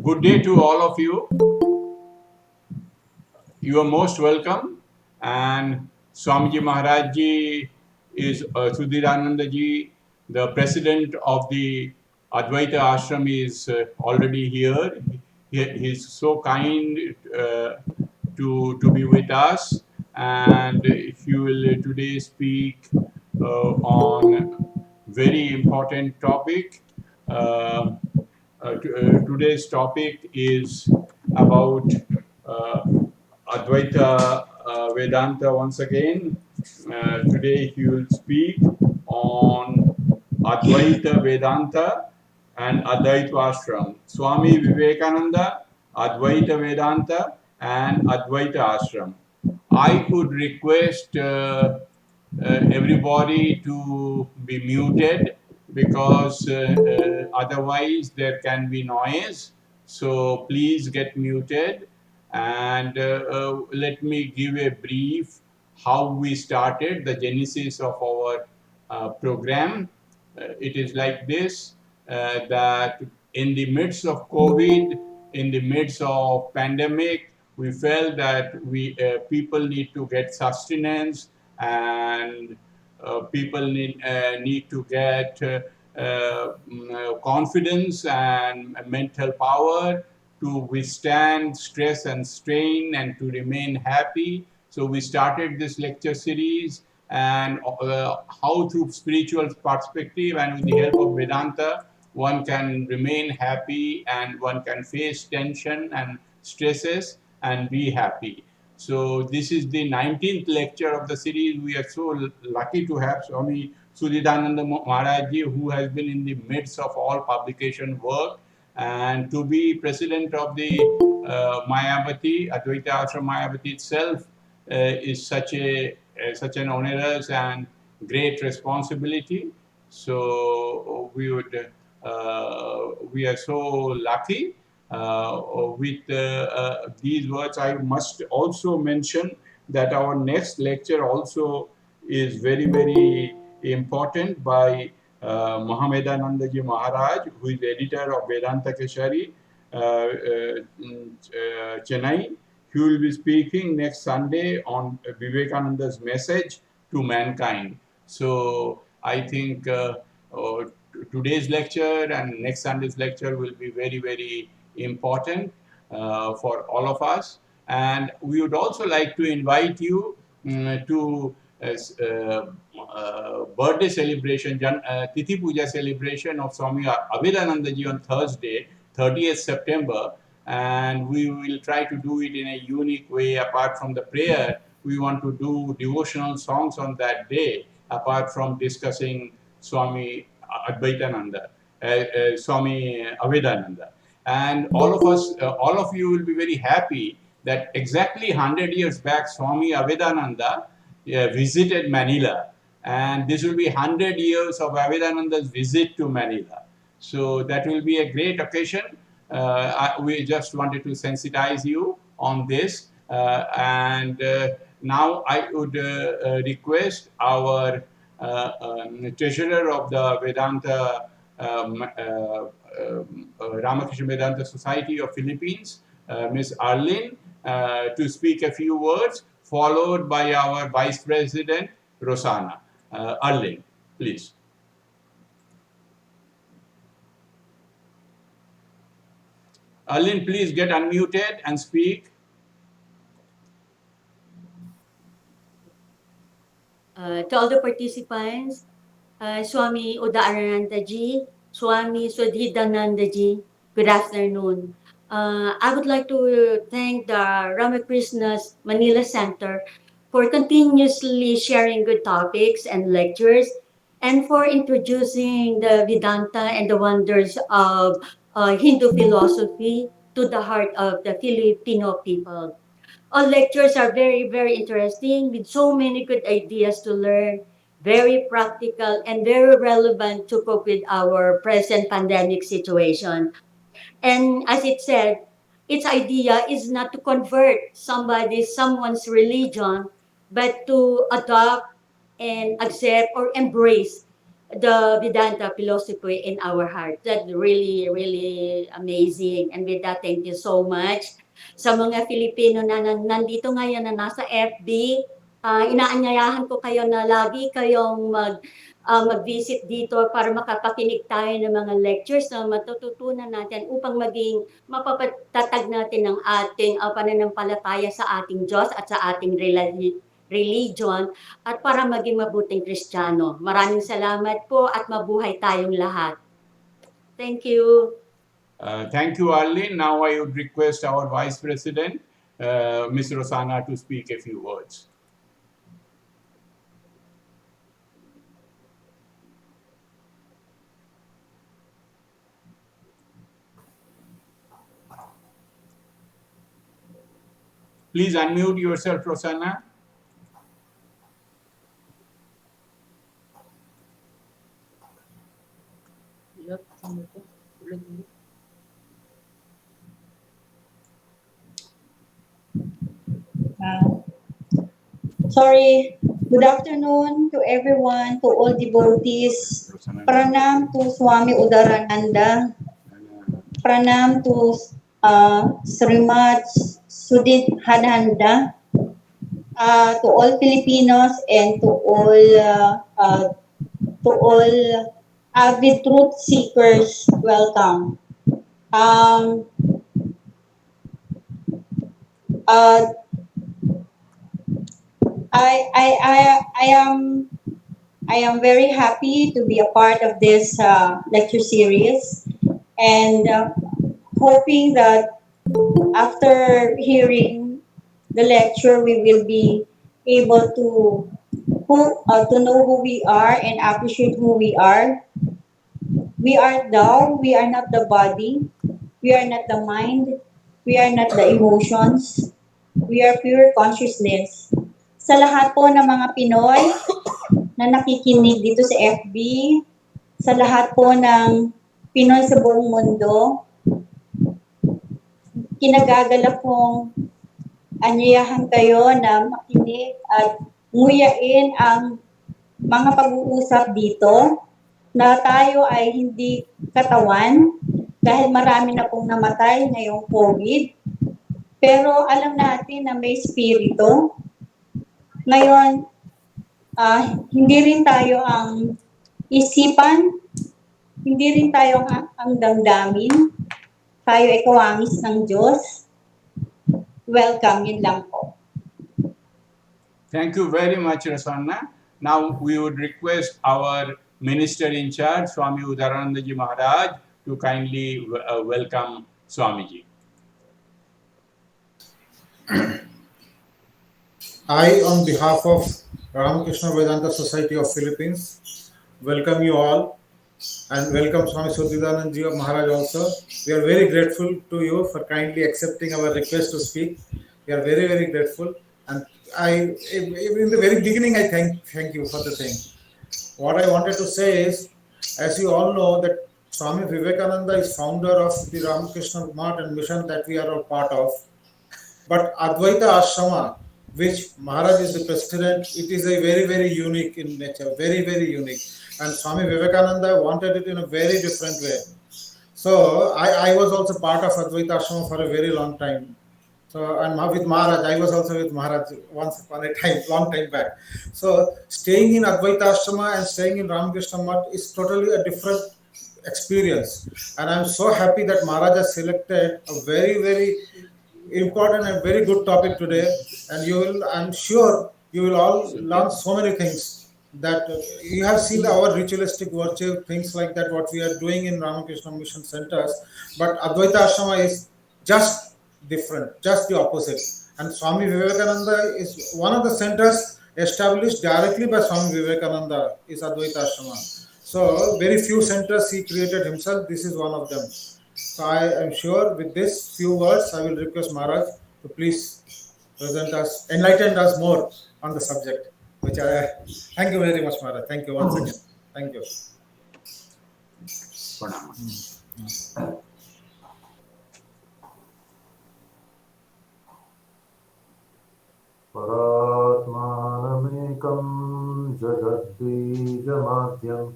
Good day to all of you. You are most welcome. And Swamiji Maharaj Ji is Shudhidananda Ji, the president of the Advaita Ashram, is already here. He's so kind to be with us. And he will today speak on very important topic. Today's topic is about uh, Advaita Vedanta once again. Today he will speak on Advaita Vedanta and Advaita Ashram. Swami Vivekananda, Advaita Vedanta and Advaita Ashram. I could request everybody to be muted because otherwise there can be noise. So please get muted, and let me give a brief how we started the genesis of our program. It is like this, that in the midst of COVID, in the midst of pandemic, we felt that we people need to get sustenance, and people need to get confidence and mental power to withstand stress and strain and to remain happy. So we started this lecture series, and how through spiritual perspective and with the help of Vedanta, one can remain happy and one can face tension and stresses and be happy. So this is the 19th lecture of the series. We are so lucky to have Swami Shudhidananda Maharaj Ji, who has been in the midst of all publication work, and to be president of the Mayavati, Advaita Ashram Mayavati itself, is such an onerous and great responsibility. So we are so lucky. With these words, I must also mention that our next lecture also is very, very important by Mohammedananda Ji Maharaj, who is editor of Vedanta Keshari, Chennai. He will be speaking next Sunday on Vivekananda's message to mankind. So I think today's lecture and next Sunday's lecture will be very, very important for all of us. And we would also like to invite you to birthday celebration, Tithi Puja celebration of Swami Abhidananda Ji on Thursday, 30th September. And we will try to do it in a unique way. Apart from the prayer, we want to do devotional songs on that day, apart from discussing Swami Advaitananda, Swami Abhidananda. And all of us, all of you will be very happy that exactly 100 years back, Swami Abhidananda visited Manila. And this will be 100 years of Abhidananda's visit to Manila. So that will be a great occasion. We just wanted to sensitize you on this. And now I would request our treasurer of the Vedanta Ramakrishna Vedanta Society of Philippines, Ms. Arlene, to speak a few words, followed by our Vice President, Rosanna. Arlene, please. Arlene, please get unmuted and speak. To all the participants, Swami Udarananda Ji, Swami Shudhidananda Ji, good afternoon. I would like to thank the Ramakrishna's Manila Center for continuously sharing good topics and lectures, and for introducing the Vedanta and the wonders of Hindu philosophy to the heart of the Filipino people. All lectures are very, very interesting with so many good ideas to learn, very practical and very relevant to cope with our present pandemic situation. And as it said, its idea is not to convert someone's religion, but to adopt and accept or embrace the Vedanta philosophy in our heart. That's really, really amazing. And with that, thank you so much. Sa mga Filipino na nandito ngayon na nasa FB, inaanyayahan ko kayo na lagi kayong mag-visit dito para makapakinig tayo ng mga lectures na matututunan natin upang maging mapapatatag natin ang ating pananampalataya sa ating Diyos at sa ating religion at para maging mabuting Kristiyano. Maraming salamat po at mabuhay tayong lahat. Thank you. Thank you, Arlene. Now I would request our Vice President, Ms. Rosanna, to speak a few words. Please unmute yourself, Rosanna. Sorry. Good afternoon to everyone, to all devotees. Pranam to Swami Udarananda. Pranam to Srimad Shudhidananda. To all Filipinos and to all avid truth seekers, welcome. I am very happy to be a part of this lecture series, and hoping that after hearing the lecture, we will be able to know who we are and appreciate who we are. We are thou, we are not the body, we are not the mind, we are not the emotions, we are pure consciousness. Sa lahat po ng mga Pinoy na nakikinig dito sa FB, sa lahat po ng Pinoy sa buong mundo, kinagagalak pong anyayahan kayo na makinig at nguyain ang mga pag-uusap dito na tayo ay hindi katawan dahil marami na pong namatay ngayong COVID. Pero alam natin na may spirito. Ngayon, hindi rin tayo ang isipan, hindi rin tayo ang damdamin. Tayo ay kawangis ng Diyos. Welcome, yun lang po. Thank you very much, Rosanna. Now we would request our Minister in charge, Swami Udaranandaji Maharaj, to kindly welcome Swamiji. I, on behalf of Ramakrishna Vedanta Society of Philippines, welcome you all and welcome Swami Shudhidananda Maharaj also. We are very grateful to you for kindly accepting our request to speak. We are very, very grateful. And in the very beginning, I thank you for the thing. What I wanted to say is, as you all know, that Swami Vivekananda is founder of the Ramakrishna Math and mission that we are all part of. But Advaita Ashrama, which Maharaj is the president, it is a very, very unique in nature, very, very unique. And Swami Vivekananda wanted it in a very different way. So I was also part of Advaita Ashrama for a very long time. So, and with Maharaj, I was also with Maharaj once upon a time, long time back. So staying in Advaita Ashrama and staying in Ramakrishna Math is totally a different experience. And I'm so happy that Maharaj has selected a very, very important and very good topic today. And I'm sure you will all learn so many things that you have seen our ritualistic virtue, things like that, what we are doing in Ramakrishna Mission Centers. But Advaita Ashrama is just different, just the opposite. And Swami Vivekananda is one of the centers established directly by Swami Vivekananda, is Advaita Ashrama. So very few centers he created himself. This is one of them. So I am sure with this few words, I will request Maharaj to please enlighten us more on the subject. Thank you very much, Maharaj. Thank you once again. Thank you. Paratmanamekam jagadbijamadyam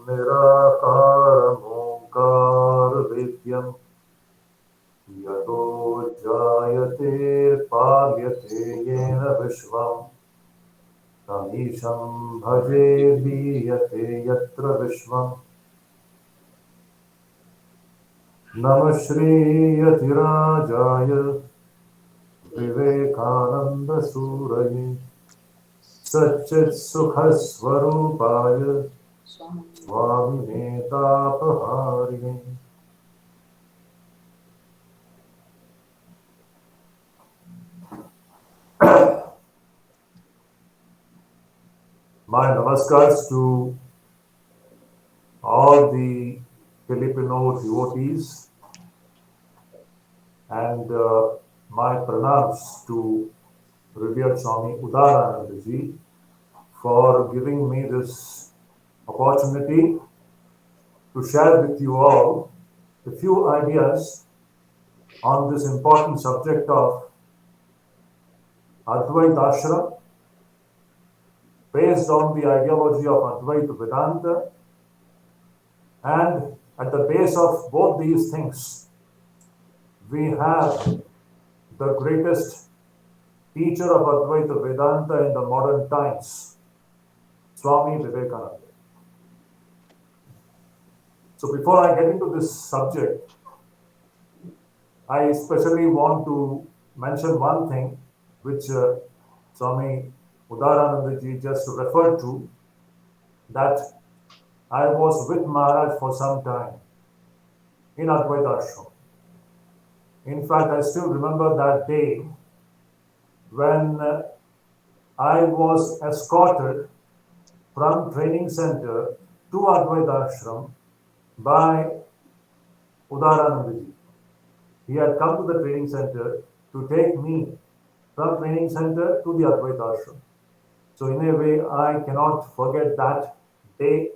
निराकारमोङ्कारवेद्यम् यतो जायते पाल्यते येन विश्वम् तमीशं भजे लीयते यत्र विश्वम् नमः श्रीयतिराजाय विवेकानन्दसूरये सच्चित्सुखस्वरूपाय स्वामिने तापहारिणे My namaskars to all the Filipino devotees and my pranams to revered Swami Udarananda ji for giving me this opportunity to share with you all a few ideas on this important subject of Advaita Ashram based on the ideology of Advaita Vedanta, and at the base of both these things we have the greatest teacher of Advaita Vedanta in the modern times, Swami Vivekananda. So before I get into this subject, I especially want to mention one thing which Swami Udarananda ji just referred to, that I was with Maharaj for some time in Advaita Ashram. In fact, I still remember that day when I was escorted from training center to Advaita Ashram by Udarananda ji. He had come to the training center to take me from training center to the Advaita Ashram. So in a way, I cannot forget that day.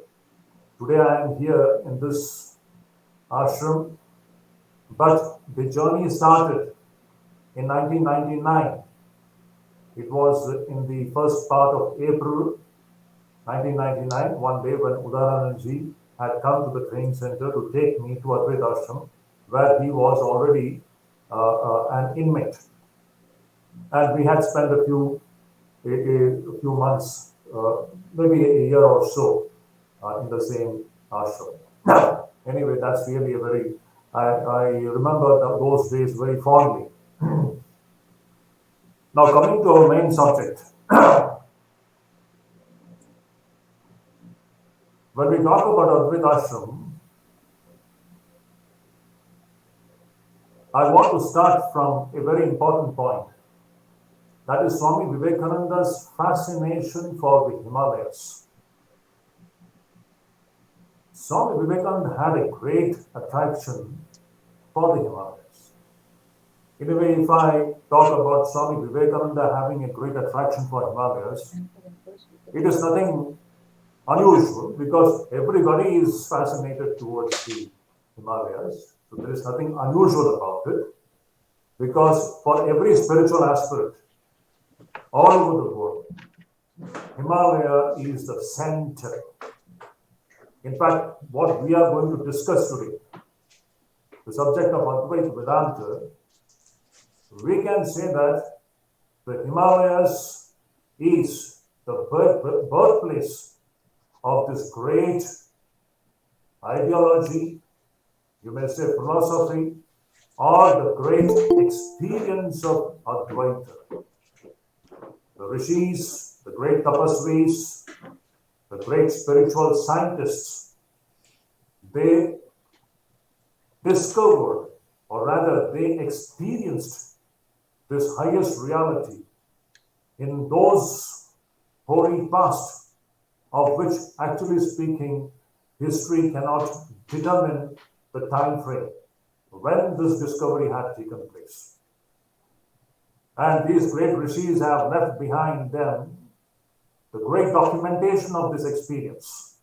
Today I am here in this ashram, but the journey started in 1999. It was in the first part of April 1999, one day when Udarananda ji had come to the training center to take me to Advaita Ashram, where he was already an inmate. And we had spent a few months, maybe a year or so, in the same ashram. Anyway, that's really a very, I remember those days very fondly. Now coming to our main subject. When we talk about Advaita Ashram, I want to start from a very important point. That is Swami Vivekananda's fascination for the Himalayas. Swami Vivekananda had a great attraction for the Himalayas. In a way, if I talk about Swami Vivekananda having a great attraction for Himalayas, it is nothing unusual because everybody is fascinated towards the Himalayas. So there is nothing unusual about it, because for every spiritual aspirant all over the world, Himalaya is the center. In fact, what we are going to discuss today, the subject of Advaita Vedanta, we can say that the Himalayas is the birthplace of this great ideology, you may say philosophy, or the great experience of Advaita. The rishis, the great tapasvis, the great spiritual scientists, they discovered, or rather they experienced this highest reality in those hoary past, of which actually speaking, history cannot determine the time frame when this discovery had taken place. And these great rishis have left behind them the great documentation of this experience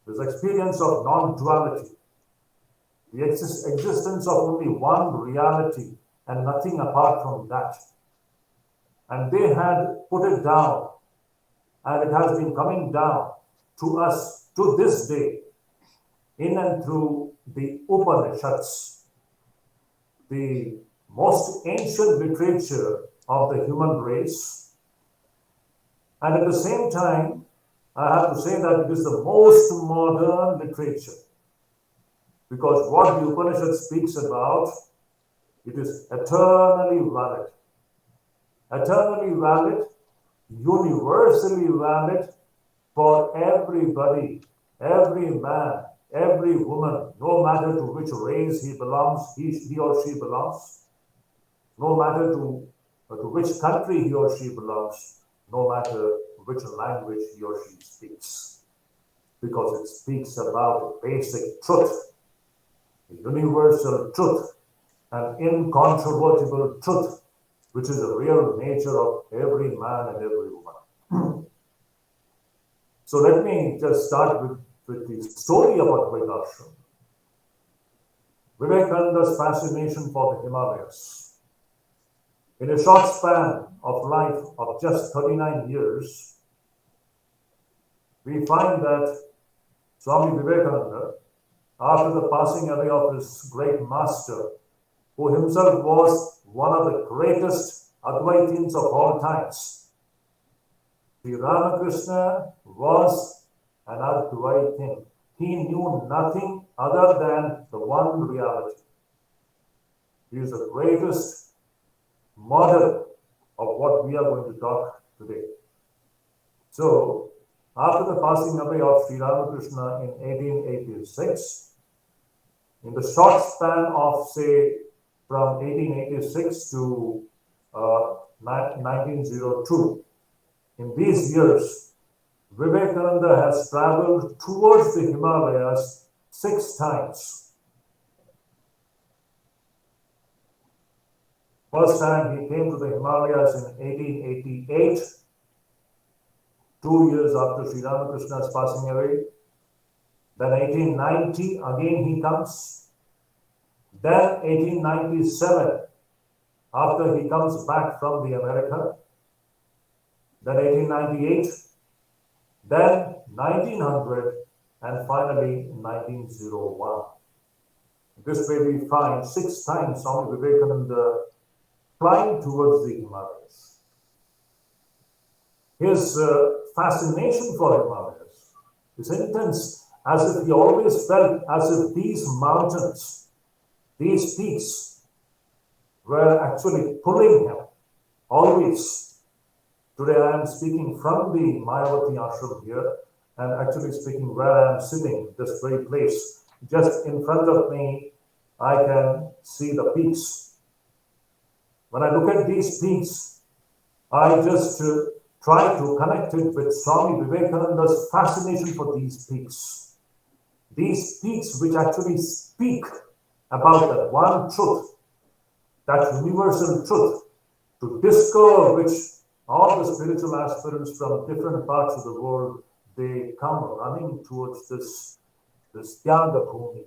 of non-duality, the existence of only one reality and nothing apart from that. And they had put it down, and it has been coming down to us to this day, in and through the Upanishads, the most ancient literature of the human race. And at the same time, I have to say that it is the most modern literature, because what the Upanishad speaks about, it is eternally valid, universally valid for everybody, every man, every woman, no matter to which race he belongs, he or she belongs, no matter to which country he or she belongs, no matter which language he or she speaks, because it speaks about a basic truth, a universal truth, an incontrovertible truth, which is the real nature of every man and every woman. So let me just start with the story of Advaita Ashram. Vivekananda's fascination for the Himalayas. In a short span of life of just 39 years, we find that Swami Vivekananda, after the passing away of his great master, who himself was one of the greatest Advaitins of all times, Shri Ramakrishna was an Advaitin. He knew nothing other than the one reality. He is the greatest model of what we are going to talk today. So, after the passing away of Shri Ramakrishna in 1886, in the short span of, say, from 1886 to 1902, in these years, Vivekananda has traveled towards the Himalayas 6 times. First time he came to the Himalayas in 1888, 2 years after Sri Ramakrishna's passing away. Then 1890, again he comes. Then 1897, after he comes back from the America. Then 1898, then 1900, and finally 1901. This way we find 6 times Swami Vivekananda flying towards the Himalayas. His fascination for Himalayas is intense, as if he always felt as if these mountains, these peaks, were actually pulling him, always. Today I am speaking from the Mayavati Ashram here, and actually speaking where I am sitting, this very place. Just in front of me, I can see the peaks. When I look at these peaks, I just try to connect it with Swami Vivekananda's fascination for these peaks. These peaks which actually speak about that one truth, that universal truth, to discover which all the spiritual aspirants from different parts of the world, they come running towards this Tyaga Bhumi,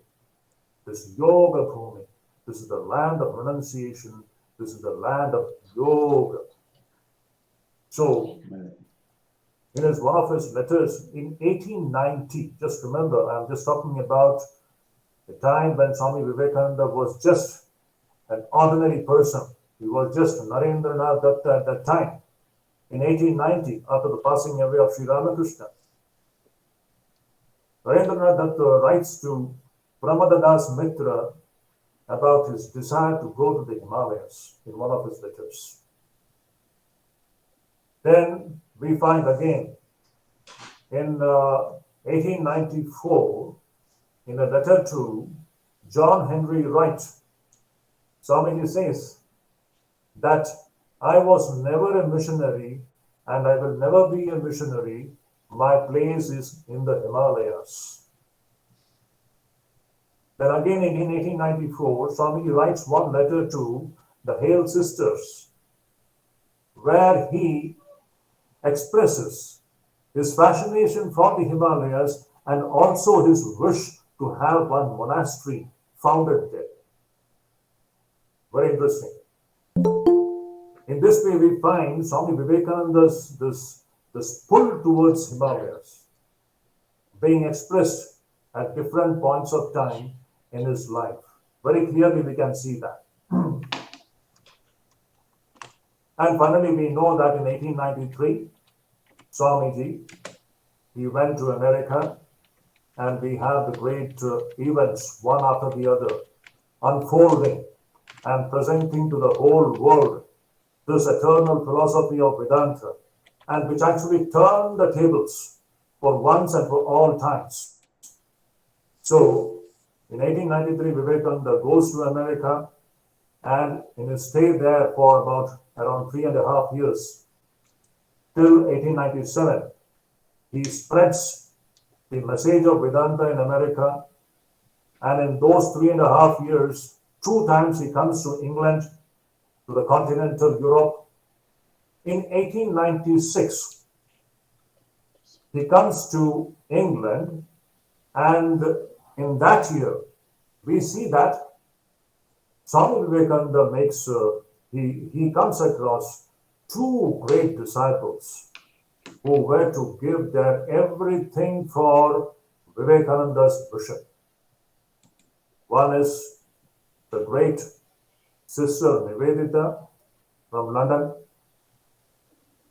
this Yoga Bhumi. This is the land of renunciation. This is the land of yoga. So, in one of his letters in 1890, just remember, I'm just talking about the time when Swami Vivekananda was just an ordinary person. He was just Narendranath Datta at that time. In 1890, after the passing away of Sri Ramakrishna, Narendranath Datta writes to Pramadadas Mitra about his desire to go to the Himalayas in one of his letters. Then we find again in 1894, in a letter to John Henry Wright, Swamiji says that I was never a missionary and I will never be a missionary. My place is in the Himalayas. Then again in 1894, Swamiji writes one letter to the Hale sisters, where he expresses his fascination for the Himalayas and also his wish to have one monastery founded there. Very interesting. In this way, we find Swami Vivekananda's this pull towards Himalayas being expressed at different points of time in his life. Very clearly we can see that. And finally, we know that in 1893, Swamiji, he went to America, and we have the great events, one after the other, unfolding and presenting to the whole world this eternal philosophy of Vedanta, and which actually turned the tables for once and for all times. So, in 1893, Vivekananda goes to America, and in his stay there for about around 3.5 years, till 1897, he spreads the message of Vedanta in America, and in those 3.5 years, 2 times he comes to England, to the continental Europe. In 1896, he comes to England, and in that year, we see that Swami Vivekananda makes, he comes across 2 great disciples who were to give their everything for Vivekananda's vision. One is the great Sister Nivedita from London.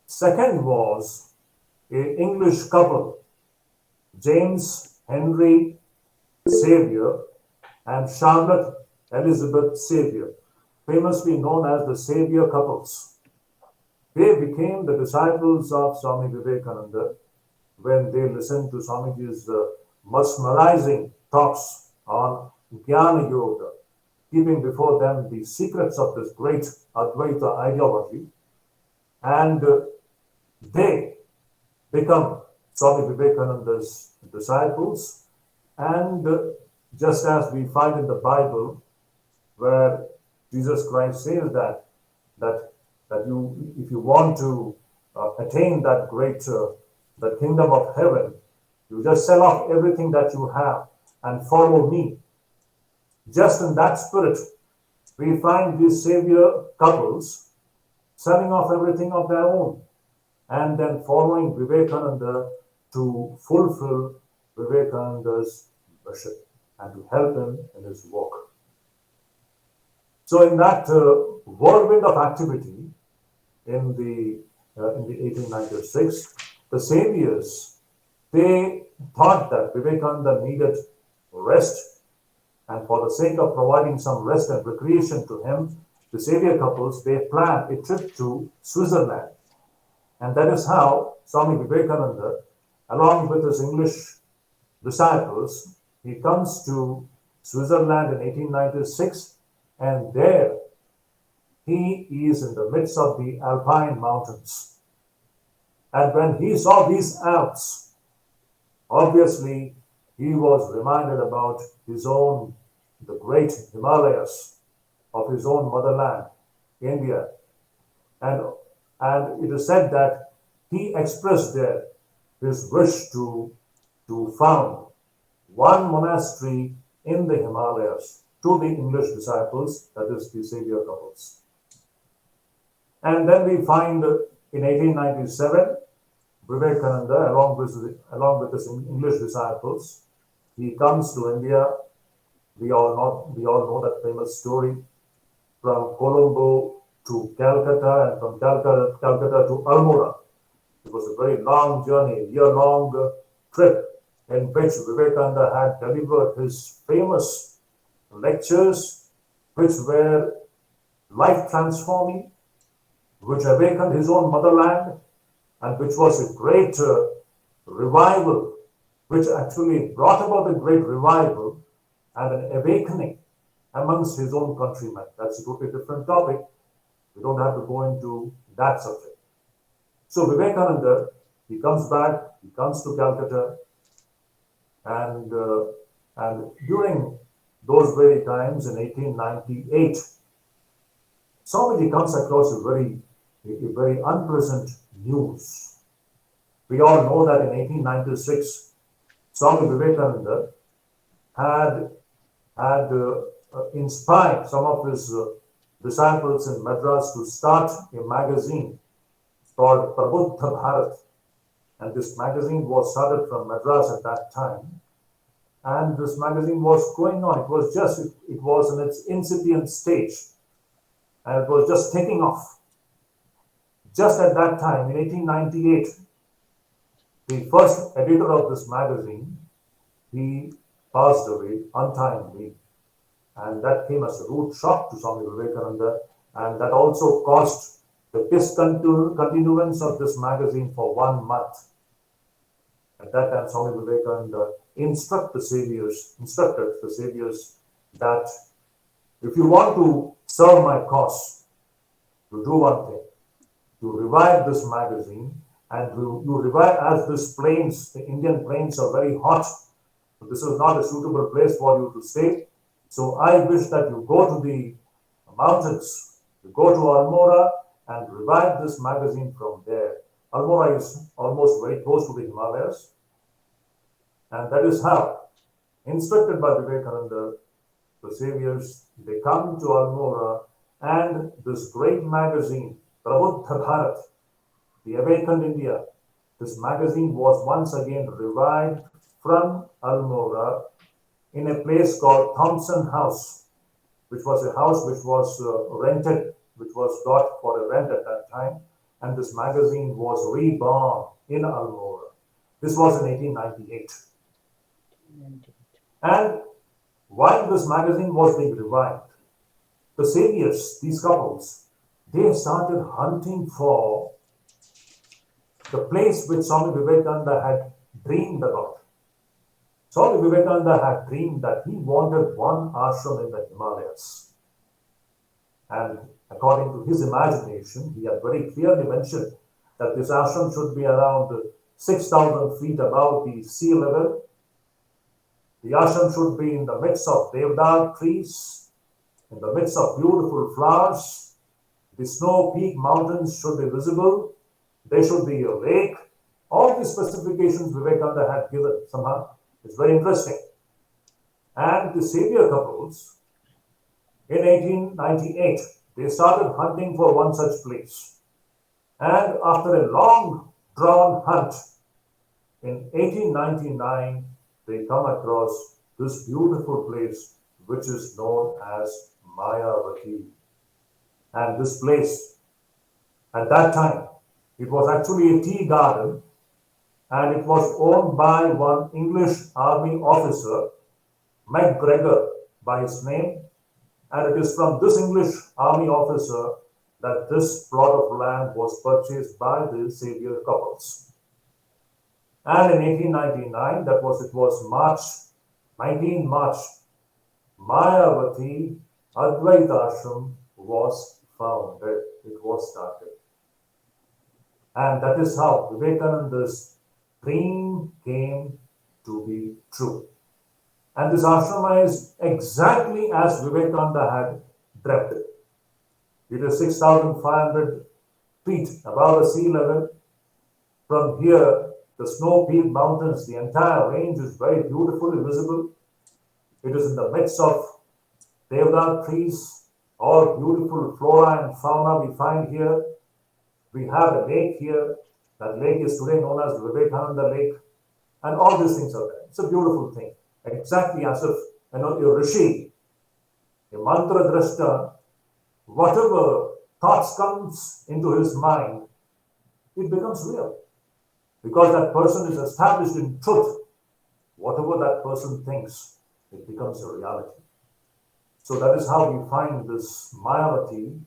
Second was an English couple, James Henry Xavier and Charlotte Elizabeth Xavier, famously known as the Xavier couples. They became the disciples of Swami Vivekananda when they listened to Swamiji's mesmerizing talks on Jnana Yoga, keeping before them the secrets of this great Advaita ideology, and they become Swami Vivekananda's disciples. And just as we find in the Bible, where Jesus Christ says that you, if you want to attain that great, the kingdom of heaven, you just sell off everything that you have and follow me. Just in that spirit, we find these savior couples selling off everything of their own and then following Vivekananda to fulfill Vivekananda's mission and to help him in his work. So in that whirlwind of activity in the 1896, the saviors, they thought that Vivekananda needed rest, and for the sake of providing some rest and recreation to him, the savior couples, they planned a trip to Switzerland. And that is how Swami Vivekananda, along with his English disciples, he comes to Switzerland in 1896, and there he is in the midst of the Alpine mountains. And when he saw these Alps, obviously he was reminded about his own, the great Himalayas of his own motherland, India. And it is said that he expressed there his wish to found one monastery in the Himalayas to the English disciples, that is the savior couples. And then we find in 1897, Vivekananda, along with his English disciples, he comes to India. We all know that famous story, from Colombo to Calcutta, and from Calcutta to Almora. It was a very long journey, a year-long trip, in which Vivekananda had delivered his famous lectures, which were life-transforming, which awakened his own motherland, and which was a great revival, which actually brought about a great revival and an awakening amongst his own countrymen. That's a totally different topic. We don't have to go into that subject. So Vivekananda, he comes back, he comes to Calcutta, and during those very times in 1898, Swamiji comes across a very unpleasant news. We all know that in 1896, Swami Vivekananda had inspired some of his disciples in Madras to start a magazine called Prabuddha Bharat. And this magazine was started from Madras at that time. And this magazine was going on. It was in its incipient stage. And it was just taking off. Just at that time, in 1898, the first editor of this magazine, he passed away untimely. And that came as a rude shock to Swami Vivekananda. And that also caused the discontinuance of this magazine for 1 month. At that time, Swami Vivekananda instructed the saviors that if you want to serve my cause, you do one thing. You revive this magazine, and you revive as the Indian plains are very hot. So this is not a suitable place for you to stay. So I wish that you go to the mountains, you go to Almora and revive this magazine from there. Almora is almost very close to the Himalayas. And that is how, instructed by Vivekananda, the saviors, they come to Almora, and this great magazine, Prabuddha Bharat, the Awakened India, this magazine was once again revived from Almora in a place called Thompson House, which was a house which was rented, which was got for a rent at that time, and this magazine was reborn in Almora. This was in 1898. And while this magazine was being revived, the saviors, these couples, they started hunting for the place which Swami Vivekananda had dreamed about. Swami Vivekananda had dreamed that he wanted one ashram in the Himalayas. And according to his imagination, he had very clearly mentioned that this ashram should be around 6,000 feet above the sea level. The ashram should be in the midst of deodar trees, in the midst of beautiful flowers. The snow-peaked mountains should be visible. There should be a lake. All the specifications Vivekananda had given somehow. It's very interesting. And the savior couples, in 1898, they started hunting for one such place. And after a long drawn hunt, in 1899, they come across this beautiful place which is known as Mayavati. And this place, at that time, it was actually a tea garden, and it was owned by one English army officer, MacGregor by his name, and it is from this English army officer that this plot of land was purchased by the savior couples. And in 1899, it was March, 19 March, Mayavati Advaita Ashram was founded, it was started. And that is how Vivekananda's dream came to be true. And this ashram is exactly as Vivekananda had dreamt it. It is 6,500 feet above the sea level. From here, the snow-peaked mountains, the entire range is very beautifully visible. It is in the midst of deodar trees, all beautiful flora and fauna we find here. We have a lake here. That lake is today known as Vivekananda Lake. And all these things are there. It's a beautiful thing. Exactly as if, a rishi, a mantra drashta, whatever thoughts comes into his mind, it becomes real. Because that person is established in truth. Whatever that person thinks, it becomes a reality. So that is how we find this Mayavati,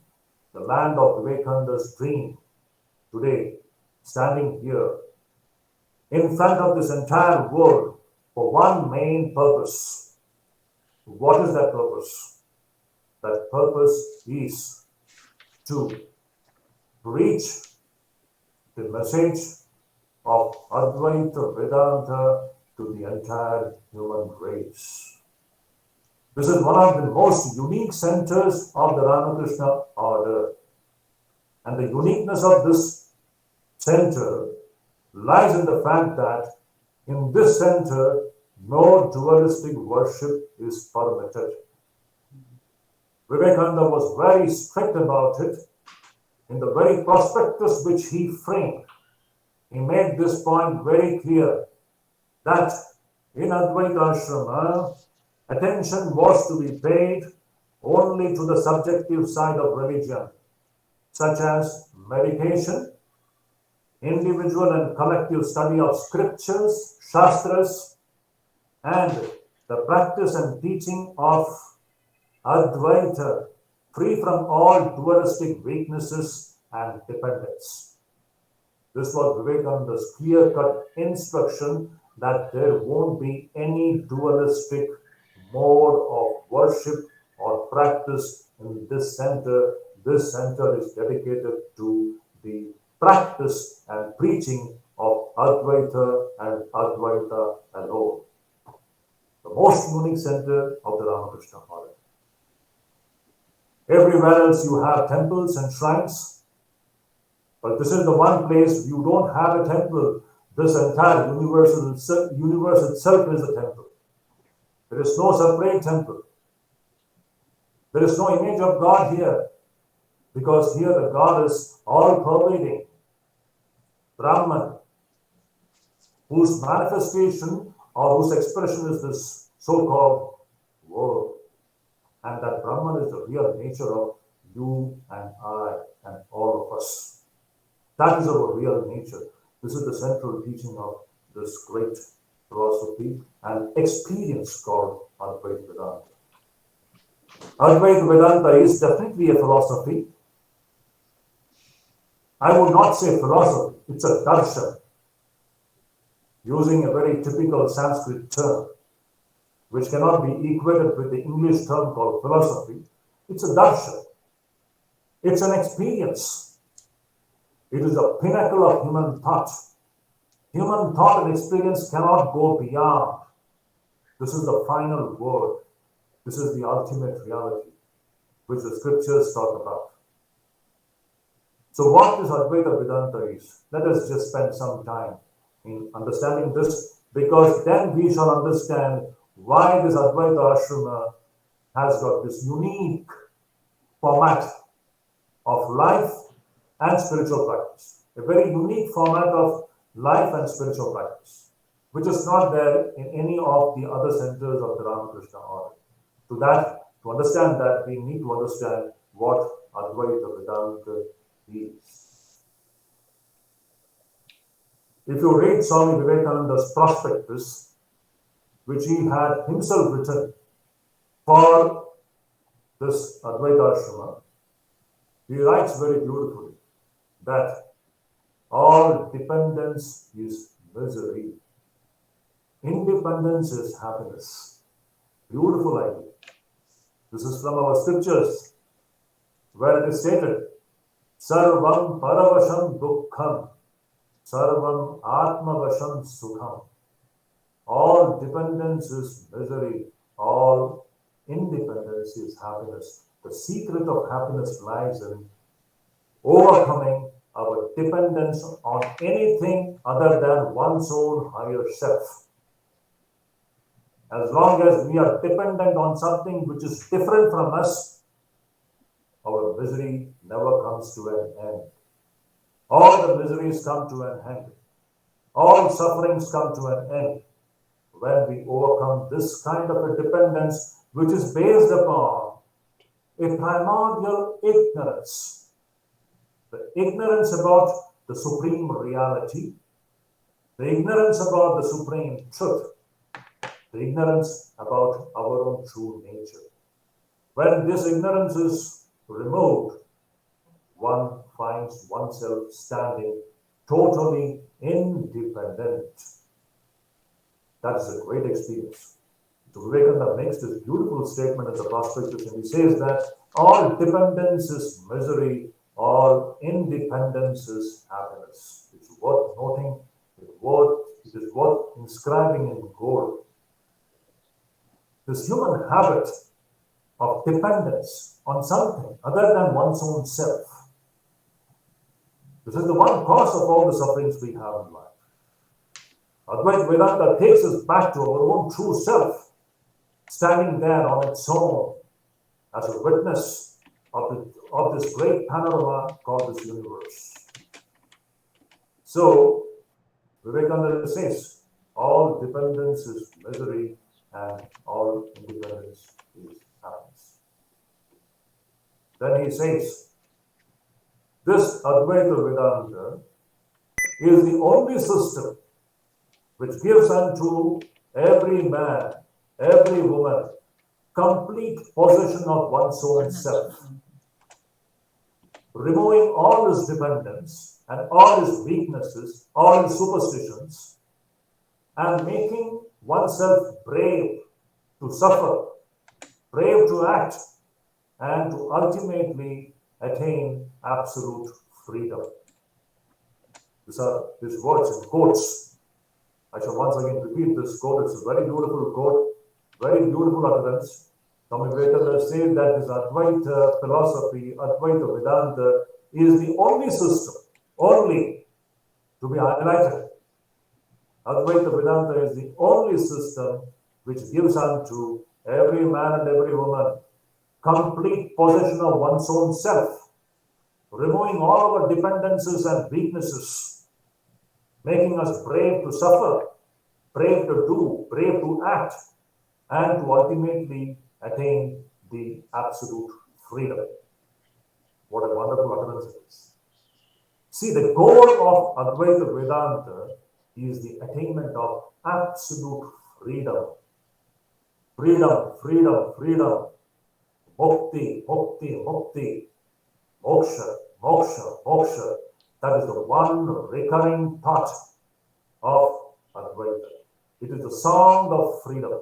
the land of Vivekananda's dream, today, standing here, in front of this entire world, for one main purpose. What is that purpose? That purpose is to preach the message of Advaita Vedanta to the entire human race. This is one of the most unique centers of the Ramakrishna order. And the uniqueness of this center lies in the fact that in this center, no dualistic worship is permitted. Vivekananda was very strict about it. In the very prospectus which he framed, he made this point very clear that in Advaita Ashrama, attention was to be paid only to the subjective side of religion, such as meditation, individual and collective study of scriptures, shastras, and the practice and teaching of Advaita, free from all dualistic weaknesses and dependence. This was Vivekananda's clear-cut instruction that there won't be any dualistic mode of worship or practice in this center. This center is dedicated to the practice and preaching of Advaita and Advaita alone. The most unique center of the Ramakrishna Order. Everywhere else you have temples and shrines, but this is the one place you don't have a temple. This entire universe itself is a temple. There is no separate temple. There is no image of God here, because here the God is all-pervading, Brahman, whose manifestation or whose expression is this so-called world. And that Brahman is the real nature of you and I and all of us. That is our real nature. This is the central teaching of this great philosophy and experience called Advaita Vedanta. Advaita Vedanta is definitely a philosophy. I would not say philosophy, it's a darshan, using a very typical Sanskrit term, which cannot be equated with the English term called philosophy. It's a darshan. It's an experience. It is a pinnacle of human thought. Human thought and experience cannot go beyond. This is the final word. This is the ultimate reality, which the scriptures talk about. So what this Advaita Vedanta is, let us just spend some time in understanding this, because then we shall understand why this Advaita Ashrama has got this unique format of life and spiritual practice. A very unique format of life and spiritual practice, which is not there in any of the other centers of the Ramakrishna Order. To understand that, we need to understand what Advaita Vedanta is. If you read Swami Vivekananda's prospectus, which he had himself written for this Advaita Ashrama, he writes very beautifully that all dependence is misery. Independence is happiness. Beautiful idea. This is from our scriptures, where it is stated, Sarvam Paravasham Dukkham, Sarvam Atmavasham Sukham. All dependence is misery, all independence is happiness. The secret of happiness lies in overcoming our dependence on anything other than one's own higher self. As long as we are dependent on something which is different from us, our misery never comes to an end. All the miseries come to an end. All sufferings come to an end when we overcome this kind of a dependence, which is based upon a primordial ignorance. The ignorance about the supreme reality, the ignorance about the supreme truth, the ignorance about our own true nature. When this ignorance is removed, one finds oneself standing totally independent. That is a great experience. So Vivekananda makes this beautiful statement in the prospectus, and he says that all dependence is misery, all independence is happiness. It's worth noting, it is worth inscribing in gold. This human habit of dependence on something other than one's own self. This is the one cause of all the sufferings we have in life. Advaita Vedanta takes us back to our own true self, standing there on its own as a witness of this great panorama called this universe. So, Vivekananda says, all dependence is misery and all independence is happiness. Then he says, this Advaita Vedanta is the only system which gives unto every man, every woman, complete possession of one's own self, removing all his dependence and all his weaknesses, all his superstitions, and making oneself brave to suffer, brave to act, and to ultimately attain absolute freedom. These are his words in quotes. I shall once again repeat this quote. It's a very beautiful quote, very beautiful utterance. Swami Vivekananda says that this Advaita philosophy, Advaita Vedanta, is the only system, only to be highlighted. Advaita Vedanta is the only system which gives unto every man and every woman complete possession of one's own self, removing all our dependencies and weaknesses, making us brave to suffer, brave to do, brave to act, and to ultimately attain the absolute freedom. What a wonderful utterance it is. See, the goal of Advaita Vedanta is the attainment of absolute freedom. Freedom, freedom, freedom. Mukti, mukti, mukti. Moksha, moksha, moksha. That is the one recurring thought of Advaita. It is the song of freedom.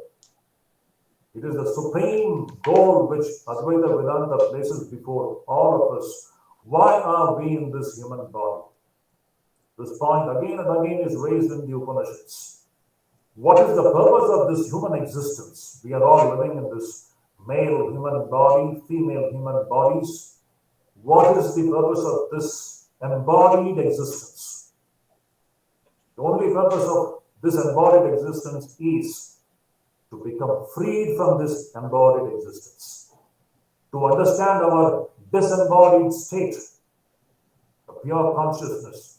It is the supreme goal which Advaita Vedanta places before all of us. Why are we in this human body? This point again and again is raised in the Upanishads. What is the purpose of this human existence? We are all living in this male human body, female human bodies. What is the purpose of this embodied existence? The only purpose of this embodied existence is to become freed from this embodied existence, to understand our disembodied state, the pure consciousness,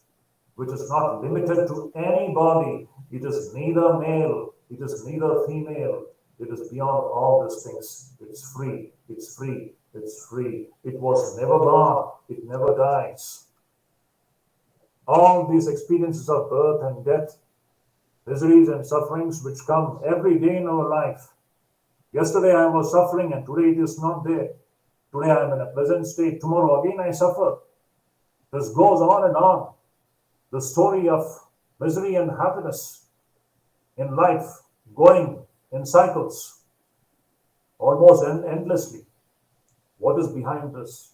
which is not limited to any body. It is neither male, it is neither female, it is beyond all these things. It's free, it's free, it's free. It was never born, it never dies. All these experiences of birth and death, miseries and sufferings which come every day in our life. Yesterday I was suffering and today it is not there. Today I am in a pleasant state, tomorrow again I suffer. This goes on and on. The story of misery and happiness in life going in cycles, almost endlessly. What is behind this?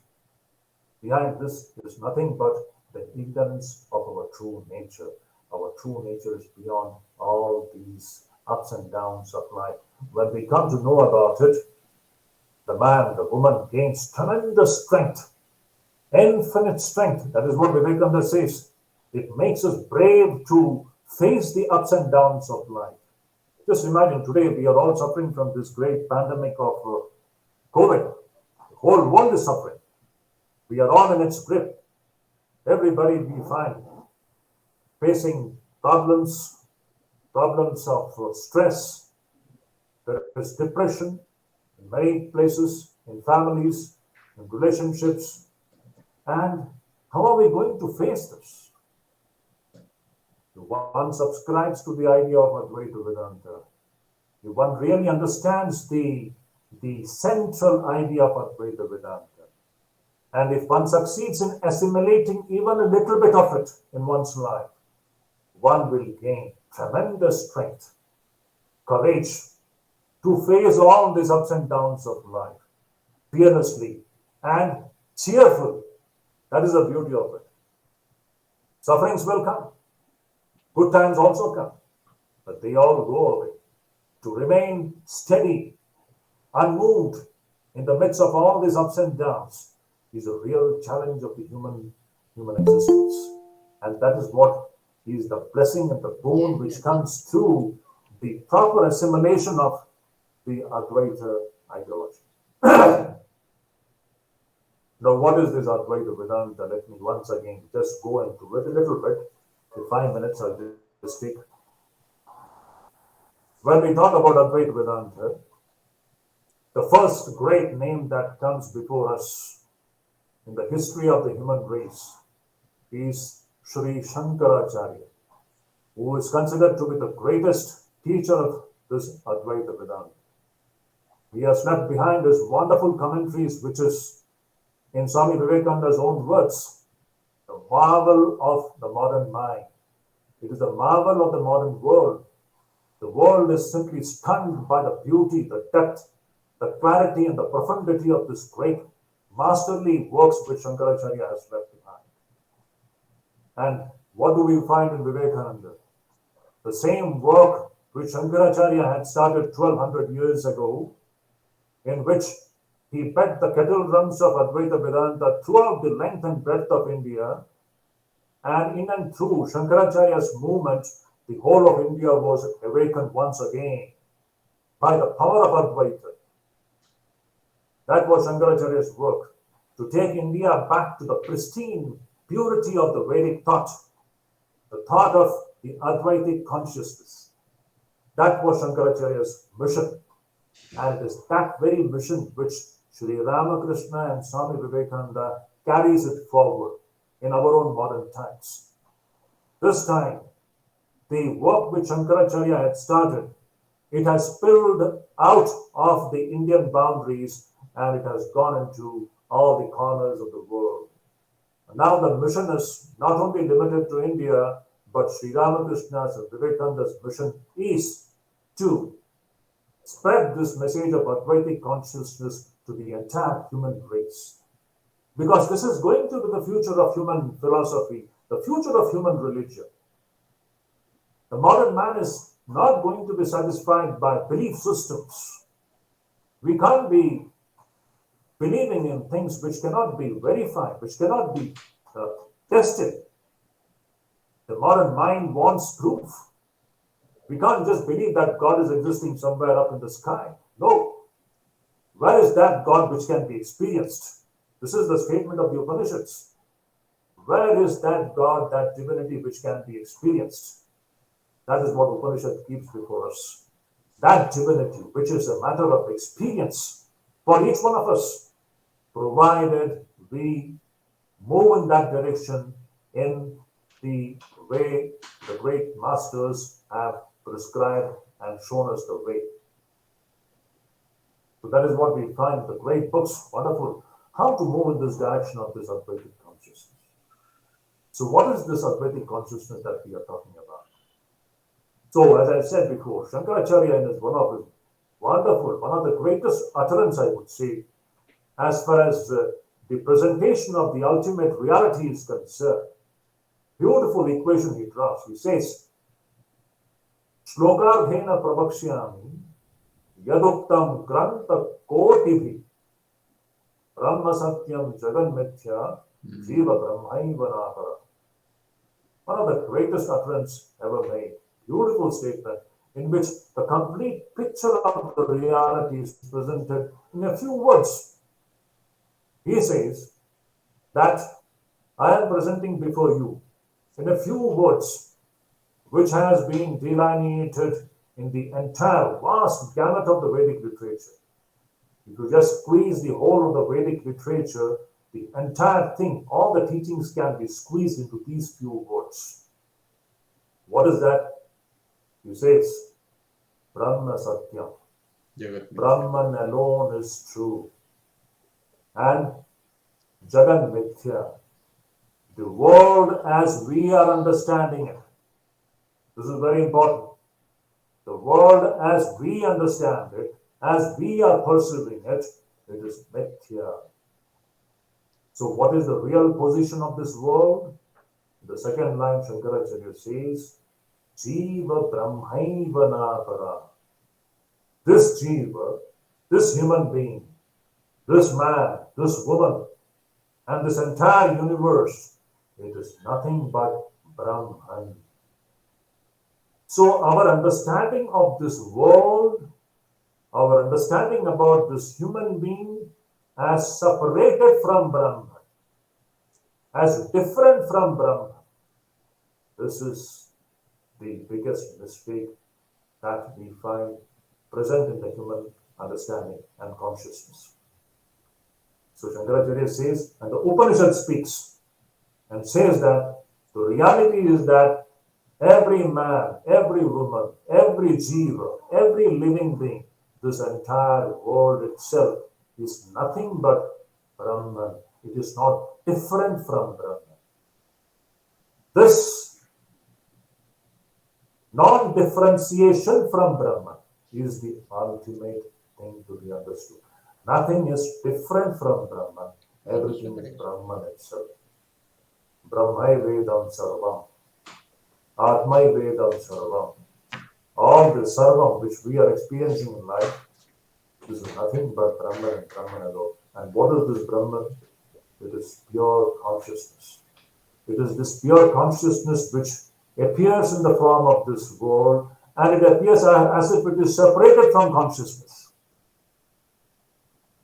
Behind this is nothing but the ignorance of our true nature. Our true nature is beyond all these ups and downs of life. When we come to know about it, the man, the woman gains tremendous strength, infinite strength. That is what Vivekananda says. It makes us brave to face the ups and downs of life. Just imagine today we are all suffering from this great pandemic of COVID. The whole world is suffering. We are all in its grip. Everybody we find facing problems of stress. There is depression in many places, in families, in relationships. And how are we going to face this? If one subscribes to the idea of Advaita Vedanta, if one really understands the central idea of Advaita Vedanta, and if one succeeds in assimilating even a little bit of it in one's life, one will gain tremendous strength, courage to face all these ups and downs of life fearlessly and cheerful. That is the beauty of it. Sufferings will come. Good times also come. But they all go away. To remain steady, unmoved in the midst of all these ups and downs is a real challenge of the human existence. And that is what is the blessing and the boon which comes through the proper assimilation of the Advaita ideology. Now, what is this Advaita Vedanta? Let me once again just go into it a little bit. In 5 minutes, I'll speak. When we talk about Advaita Vedanta, the first great name that comes before us in the history of the human race is Shri Shankaracharya, who is considered to be the greatest teacher of this Advaita Vedanta. He has left behind his wonderful commentaries, which is, in Swami Vivekananda's own words, the marvel of the modern mind. It is the marvel of the modern world. The world is simply stunned by the beauty, the depth, the clarity, and the profundity of this great masterly works which Shankaracharya has left behind. And what do we find in Vivekananda? The same work which Shankaracharya had started 1200 years ago, in which he beat the kettle drums of Advaita Vedanta throughout the length and breadth of India, and in and through Shankaracharya's movement, the whole of India was awakened once again by the power of Advaita. That was Shankaracharya's work, to take India back to the pristine purity of the Vedic thought, the thought of the Advaitic consciousness. That was Shankaracharya's mission. And it is that very mission which Shri Ramakrishna and Swami Vivekananda carries it forward in our own modern times. This time, the work which Shankaracharya had started, it has spilled out of the Indian boundaries and it has gone into all the corners of the world. And now the mission is not only limited to India, but Sri Ramakrishna's and Vivekananda's mission is to spread this message of Advaitic consciousness to the entire human race. Because this is going to be the future of human philosophy, the future of human religion. The modern man is not going to be satisfied by belief systems. We can't be believing in things which cannot be verified, which cannot be tested. The modern mind wants proof. We can't just believe that God is existing somewhere up in the sky. No. Where is that God which can be experienced? This is the statement of the Upanishads. Where is that God, that divinity which can be experienced? That is what Upanishad keeps before us. That divinity, which is a matter of experience for each one of us, provided we move in that direction in the way the great masters have prescribed and shown us the way. So that is what we find in the great books, wonderful, how to move in this direction of this Advaitic consciousness. So what is this Advaitic consciousness that we are talking about? So as I said before, Shankaracharya is one of the greatest utterance, I would say, as far as the presentation of the ultimate reality is concerned. Beautiful equation he draws. He says, Shlokardhena prabhakshyami yaduktam granta kotibhi brahma satyam jagan mithya jiva brahmaiva nahara. One of the greatest utterance ever made. Beautiful statement in which the complete picture of the reality is presented in a few words. He says that I am presenting before you in a few words, which has been delineated in the entire vast gamut of the Vedic literature. If you just squeeze the whole of the Vedic literature, the entire thing, all the teachings can be squeezed into these few words. What is that? He says, Brahma Satyam. Brahman alone is true. And Jagan Mithya. The world as we are understanding it. This is very important. The world as we understand it, as we are perceiving it, it is Mithya. So what is the real position of this world? The second line, Shankaracharya says, Jiva Brahmaiva Napara. This Jiva, this human being, this man, this woman, and this entire universe, it is nothing but Brahman. So our understanding of this world, our understanding about this human being as separated from Brahman, as different from Brahman, this is the biggest mistake that we find present in the human understanding and consciousness. So Shankaracharya says, and the Upanishad speaks and says that the reality is that every man, every woman, every jiva, every living being, this entire world itself is nothing but Brahman. It is not different from Brahman. This non-differentiation from Brahman is the ultimate thing to be understood. Nothing is different from Brahman. Everything is Brahman itself. Brahmai Vedam Sarvam. Atmai Vedam Sarvam. All the Sarvam which we are experiencing in life, this is nothing but Brahman and Brahman alone. And what is this Brahman? It is pure consciousness. It is this pure consciousness which appears in the form of this world, and it appears as if it is separated from consciousness.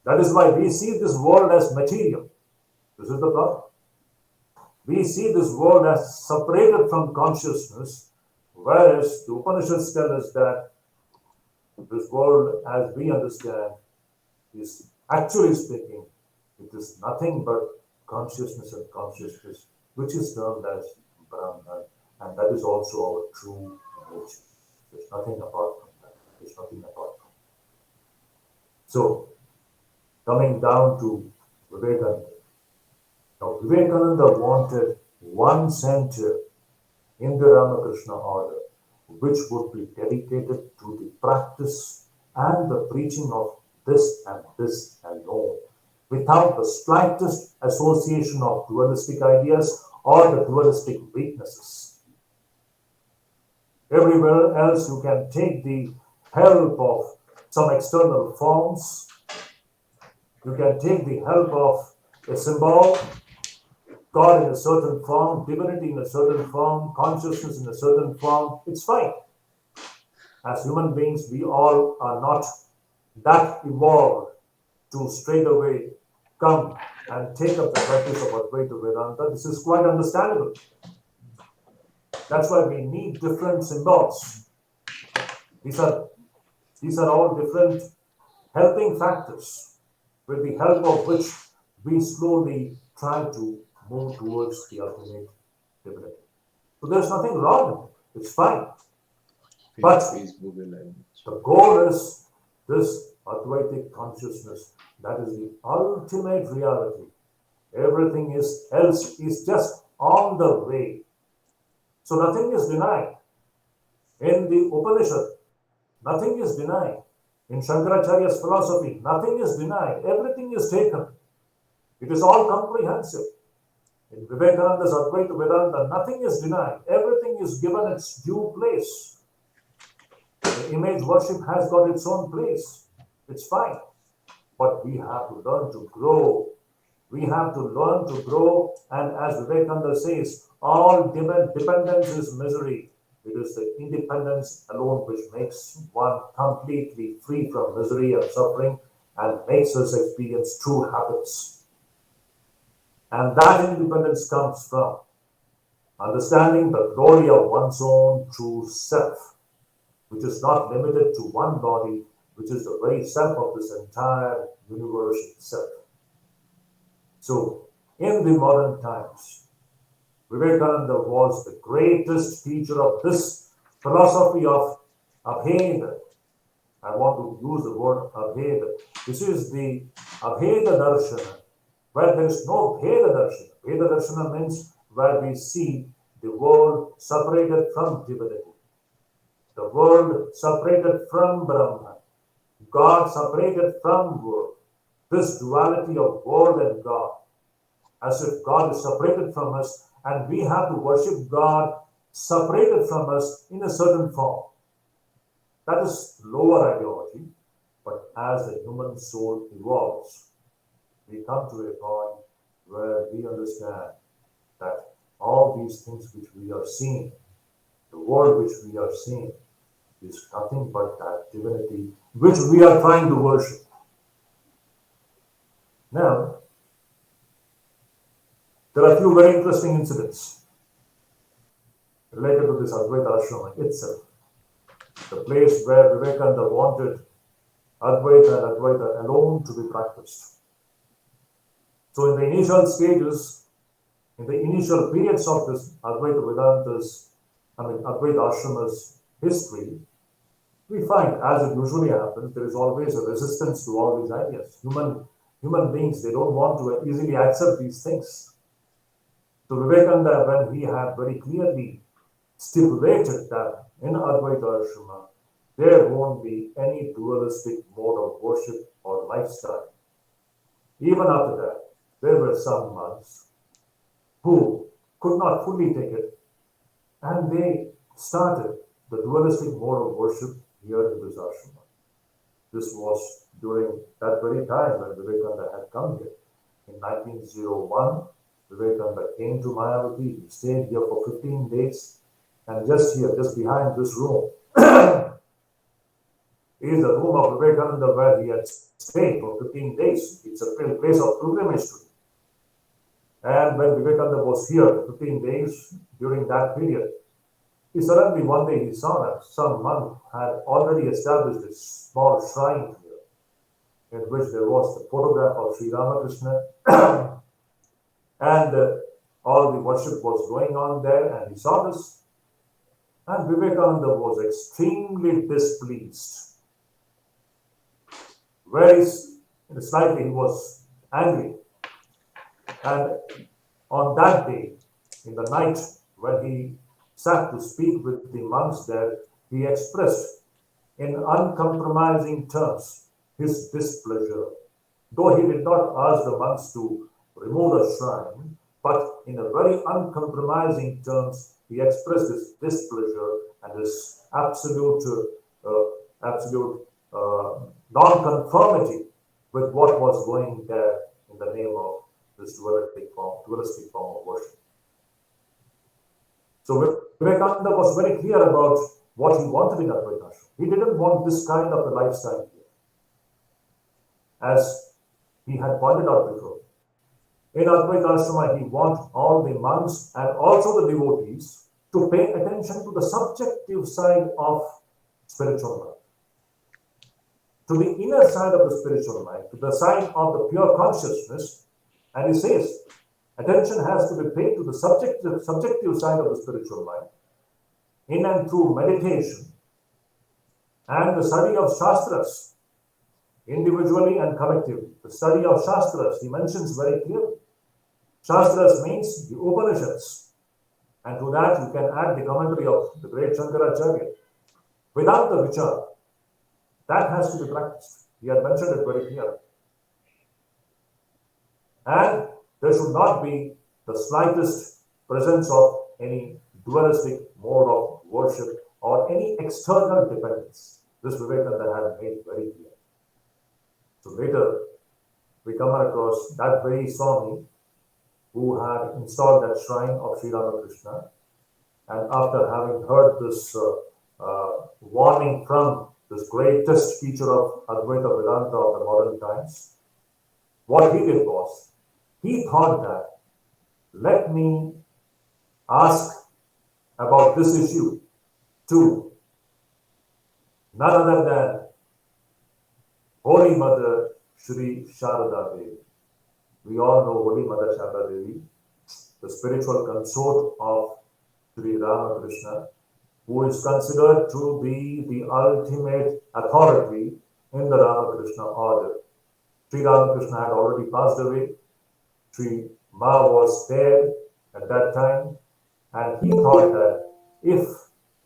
That is why we see this world as material. This is the problem. We see this world as separated from consciousness, whereas the Upanishads tell us that this world, as we understand, is actually speaking, it is nothing but consciousness and consciousness, which is termed as Brahman, and that is also our true nature. There's nothing apart from that. There's nothing apart from that. So, coming down to Vivekananda. Now, Vivekananda wanted one center in the Ramakrishna order, which would be dedicated to the practice and the preaching of this alone, without the slightest association of dualistic ideas or the dualistic weaknesses. Everywhere else you can take the help of some external forms, you can take the help of a symbol, God in a certain form, divinity in a certain form, consciousness in a certain form, it's fine. As human beings, we all are not that evolved to straight away come and take up the practice of Advaita Vedanta. This is quite understandable. That's why we need different symbols. These are all different helping factors, with the help of which we slowly try to move towards the ultimate divinity. So there's nothing wrong with it. It's fine. But the goal is this Advaitic consciousness. That is the ultimate reality. Everything else is just on the way. So nothing is denied. In the Upanishad, nothing is denied. In Shankaracharya's philosophy, nothing is denied. Everything is taken. It is all comprehensive. In Vivekananda's Advaita Vedanta, nothing is denied. Everything is given its due place. The image worship has got its own place. It's fine. But we have to learn to grow. We have to learn to grow. And as Vivekananda says, all dependence is misery. It is the independence alone which makes one completely free from misery and suffering and makes us experience true happiness. And that independence comes from understanding the glory of one's own true self, which is not limited to one body, which is the very self of this entire universe itself. So, in the modern times, Vivekananda was the greatest teacher of this philosophy of Abheda. I want to use the word Abheda. This is the Abheda Darshana, where there is no Bheda Darshana. Bheda Darshana means where we see the world separated from divinity, the world separated from Brahman, God separated from world. This duality of world and God, as if God is separated from us and we have to worship God separated from us in a certain form. That is lower ideology, but as the human soul evolves, we come to a point where we understand that all these things which we are seeing, the world which we are seeing, is nothing but that divinity which we are trying to worship. Now, there are a few very interesting incidents. related to this Advaita Ashram itself, the place where Vivekananda wanted Advaita and Advaita alone to be practiced. So in the initial stages, in the initial periods of this Advaita Ashrama's history, we find, as it usually happens, there is always a resistance to all these ideas. Human beings, they don't want to easily accept these things. So Vivekananda, when he had very clearly stipulated that in Advaita Ashrama, there won't be any dualistic mode of worship or lifestyle. Even after that, there were some monks who could not fully take it, and they started the dualistic mode of worship here in this ashrama. This was during that very time when Vivekananda had come here. In 1901, Vivekananda came to Mayavati. He stayed here for 15 days, and just here, just behind this room, is the room of Vivekananda where he had stayed for 15 days. It's a place of pilgrimage to him. And when Vivekananda was here for 15 days during that period, he suddenly one day he saw that some monk had already established a small shrine here, in which there was the photograph of Sri Ramakrishna, and all the worship was going on there, and he saw this, and Vivekananda was extremely displeased. Very slightly he was angry. And on that day, in the night, when he sat to speak with the monks there, he expressed in uncompromising terms his displeasure. Though he did not ask the monks to remove the shrine, but in a very uncompromising terms, he expressed his displeasure and his absolute non-conformity with what was going there in the name of this dualistic form of worship. So Vivekananda was very clear about what he wanted in Advaita Ashram. He didn't want this kind of a lifestyle here, as he had pointed out before. In Advaita Ashrama, he wanted all the monks and also the devotees to pay attention to the subjective side of spiritual life, to the inner side of the spiritual life, to the side of the pure consciousness. And he says, attention has to be paid to the subjective side of the spiritual life, in and through meditation and the study of Shastras, individually and collectively. The study of Shastras, he mentions very clearly. Shastras means the Upanishads, and to that you can add the commentary of the great Shankaracharya. Without the vichara, that has to be practiced. He had mentioned it very clearly. And there should not be the slightest presence of any dualistic mode of worship or any external dependence. This Vivekananda had made very clear. So later, we come across that very Swami who had installed that shrine of Sri Ramakrishna, and after having heard this warning from this greatest teacher of Advaita Vedanta of the modern times, what he did was, he thought that, let me ask about this issue to none other than Holy Mother Shri Sharada Devi. We all know Holy Mother Sharada Devi, the spiritual consort of Sri Ramakrishna, who is considered to be the ultimate authority in the Ramakrishna order. Sri Ramakrishna had already passed away. Sri Ma was there at that time, and he thought that if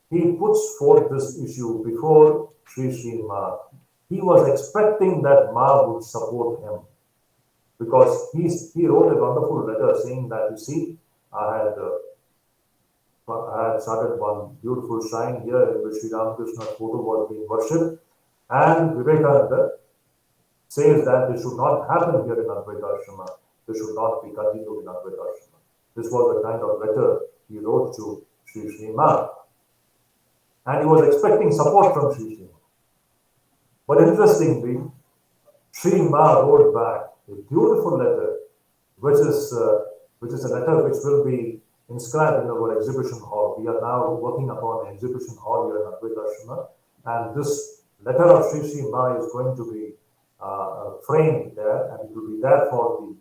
he puts forth this issue before Sri Ma, he was expecting that Ma would support him, because he wrote a wonderful letter saying that, you see, I had started one beautiful shrine here in which Sri Ramakrishna's photo was being worshipped, and Vivekananda says that this should not happen here in Advaita Ashrama. This should not be continued in Advaita Ashrama. This was the kind of letter he wrote to Sri Ma, and he was expecting support from Sri Ma. But interestingly, Sri Ma wrote back a beautiful letter, which is a letter which will be inscribed in our exhibition hall. We are now working upon an exhibition hall here in Advaita Ashram, and this letter of Shri Sri Ma is going to be framed there, and it will be there for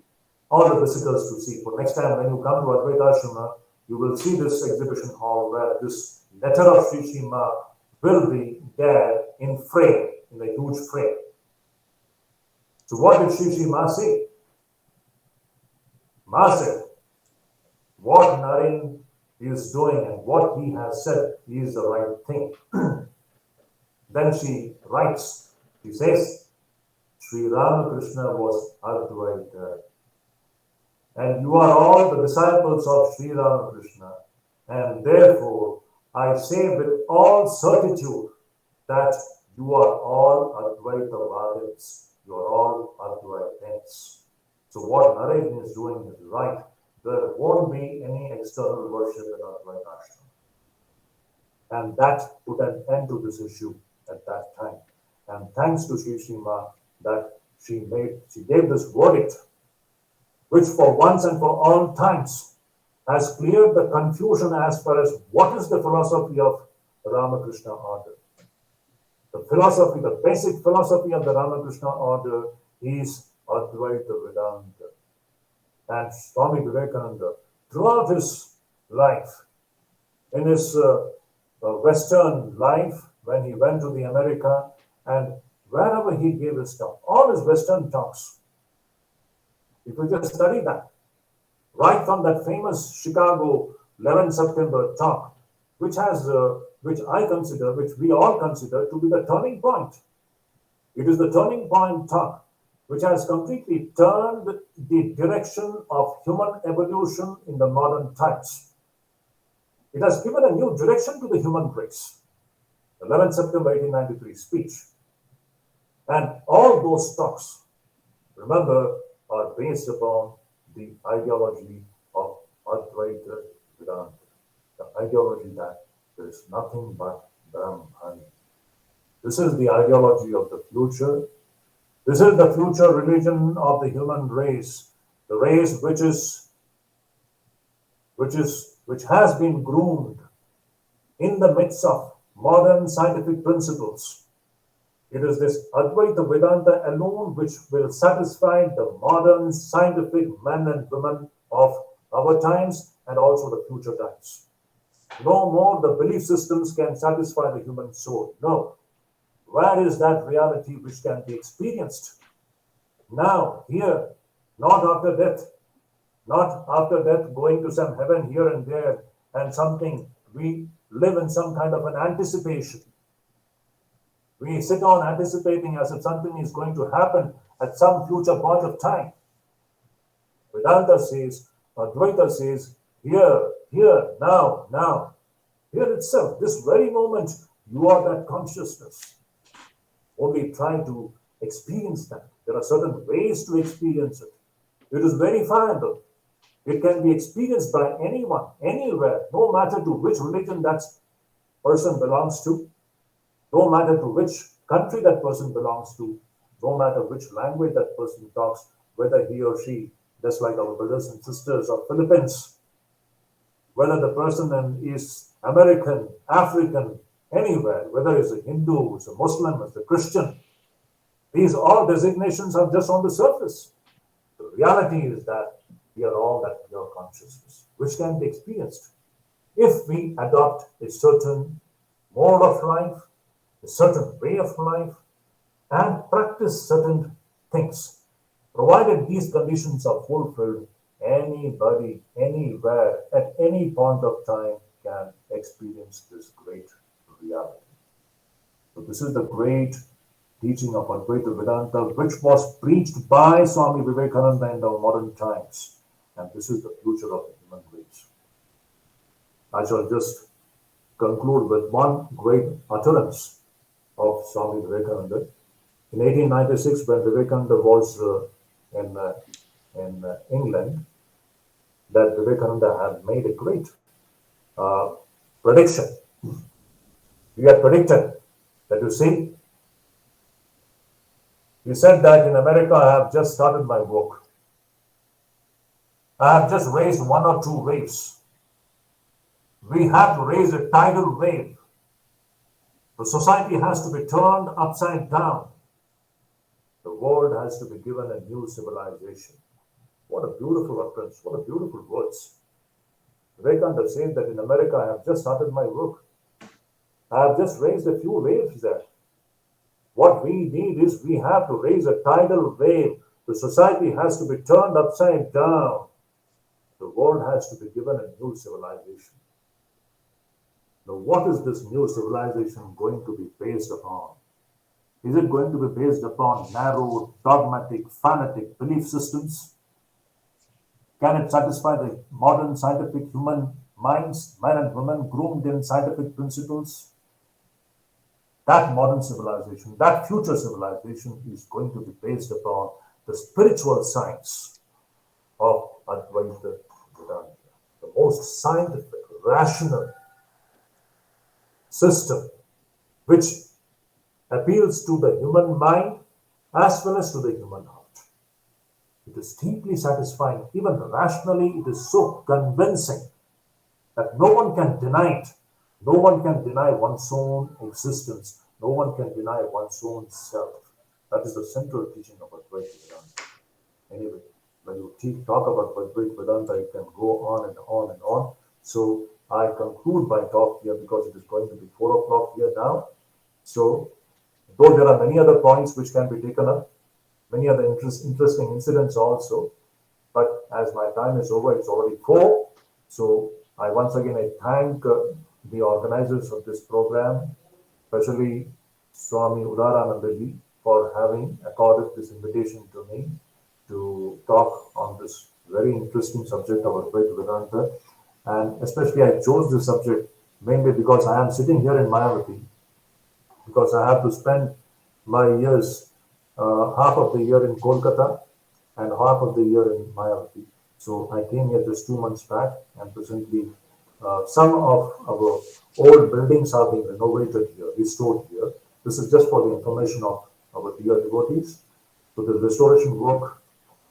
all the visitors to see. For next time when you come to Advaita Ashram, you will see this exhibition hall where this letter of Shri Sri Ma will be there in frame, in a huge frame. So what did Shri Sri Ma say? Ma said, what Naren is doing and what he has said is the right thing. Then she writes, she says, Sri Ramakrishna was Advaita. And you are all the disciples of Sri Ramakrishna. And therefore, I say with all certitude that you are all Advaitavadins. You are all Advaitins. So what Naren is doing is right. There won't be any external worship in Advaita Ashram. And that put an end to this issue at that time. And thanks to Shri Sri Ma that she gave this verdict, which for once and for all times has cleared the confusion as far as what is the philosophy of the Ramakrishna order. The philosophy, the basic philosophy of the Ramakrishna order is Advaita Vedanta. And Swami Vivekananda, throughout his life, in his Western life, when he went to the America, and wherever he gave his talk, all his Western talks, if you just study that, right from that famous Chicago 11 September talk, which I consider, which we all consider to be the turning point. It is the turning point talk which has completely turned the direction of human evolution in the modern times. It has given a new direction to the human race. 11 September 1893 speech. And all those talks, remember, are based upon the ideology of Advaita Vedanta. The ideology that there is nothing but Brahman. This is the ideology of the future. This is the future religion of the human race, the race which has been groomed in the midst of modern scientific principles. It is this Advaita Vedanta alone which will satisfy the modern scientific men and women of our times and also the future times. No more the belief systems can satisfy the human soul. No. Where is that reality which can be experienced? Now, here, not after death. Not after death going to some heaven here and there and something. We live in some kind of an anticipation. We sit on anticipating as if something is going to happen at some future point of time. Vedanta says, Advaita says, here, now. Here itself, this very moment, you are that consciousness. Only try to experience that. There are certain ways to experience it. It is verifiable. It can be experienced by anyone, anywhere, no matter to which religion that person belongs to, no matter to which country that person belongs to, no matter which language that person talks, whether he or she, just like our brothers and sisters of Philippines, whether the person is American, African, anywhere, whether it's a Hindu, it's a Muslim, it's a Christian, these all designations are just on the surface. The reality is that we are all that pure consciousness, which can be experienced if we adopt a certain mode of life, a certain way of life, and practice certain things. Provided these conditions are fulfilled, anybody, anywhere, at any point of time can experience this great reality. So this is the great teaching of Advaita Vedanta, which was preached by Swami Vivekananda in the modern times. And this is the future of the human race. I shall just conclude with one great utterance of Swami Vivekananda. In 1896, when Vivekananda was in England, that Vivekananda had made a great prediction. He had predicted that, you see, he said that in America I have just started my work. I have just raised one or two waves. We have to raise a tidal wave. The society has to be turned upside down. The world has to be given a new civilization. What a beautiful utterance, what a beautiful words. Vivekananda said that in America I have just started my work. I have just raised a few waves there. What we need is we have to raise a tidal wave. The society has to be turned upside down. The world has to be given a new civilization. Now, what is this new civilization going to be based upon? Is it going to be based upon narrow, dogmatic, fanatic belief systems? Can it satisfy the modern scientific human minds, men and women groomed in scientific principles? That modern civilization, that future civilization is going to be based upon the spiritual science of Advaita Vedanta, the most scientific, rational system which appeals to the human mind as well as to the human heart. It is deeply satisfying. Even rationally, it is so convincing that no one can deny it. No one can deny one's own existence. No one can deny one's own self. That is the central teaching of Advaita Vedanta. Anyway, when you talk about Advaita Vedanta, it can go on and on and on. So I conclude my talk here because it is going to be 4 o'clock here now. So, though there are many other points which can be taken up, many other interesting incidents also, but as my time is over, it's already 4. So I once again thank the organizers of this program, especially Swami Udaranandaji, for having accorded this invitation to me to talk on this very interesting subject of Advaita Vedanta. And especially I chose this subject mainly because I am sitting here in Mayavati, because I have to spend my years, half of the year in Kolkata and half of the year in Mayavati. So I came here just 2 months back, and presently some of our old buildings are being renovated here, restored here. This is just for the information of our dear devotees. So the restoration work,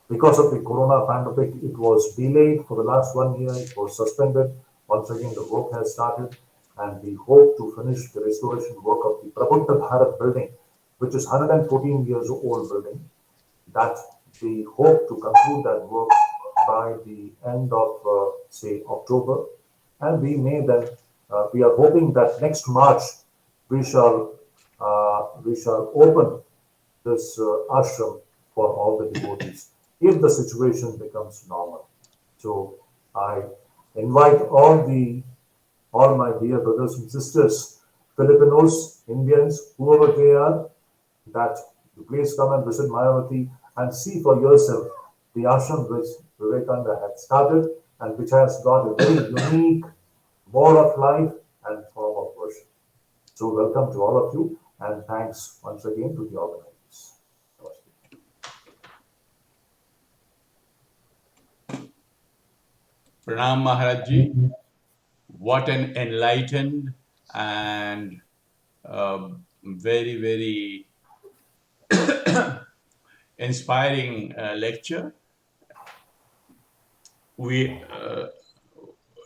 because of the corona pandemic, it was delayed for the last 1 year. It was suspended. Once again, the work has started, and we hope to finish the restoration work of the Prabuddha Bharat building, which is 114 years old building. That we hope to conclude that work by the end of, say, October. And we may then, we are hoping that next March we shall open this ashram for all the devotees, if the situation becomes normal. So I invite all my dear brothers and sisters, Filipinos, Indians, whoever they are, that you please come and visit Mayavati and see for yourself the ashram which Vivekananda had started and which has got a very unique mode of life and form of worship. So welcome to all of you, and thanks once again to the organizers. Pranam Maharajji. What an enlightened and very, very inspiring lecture. We,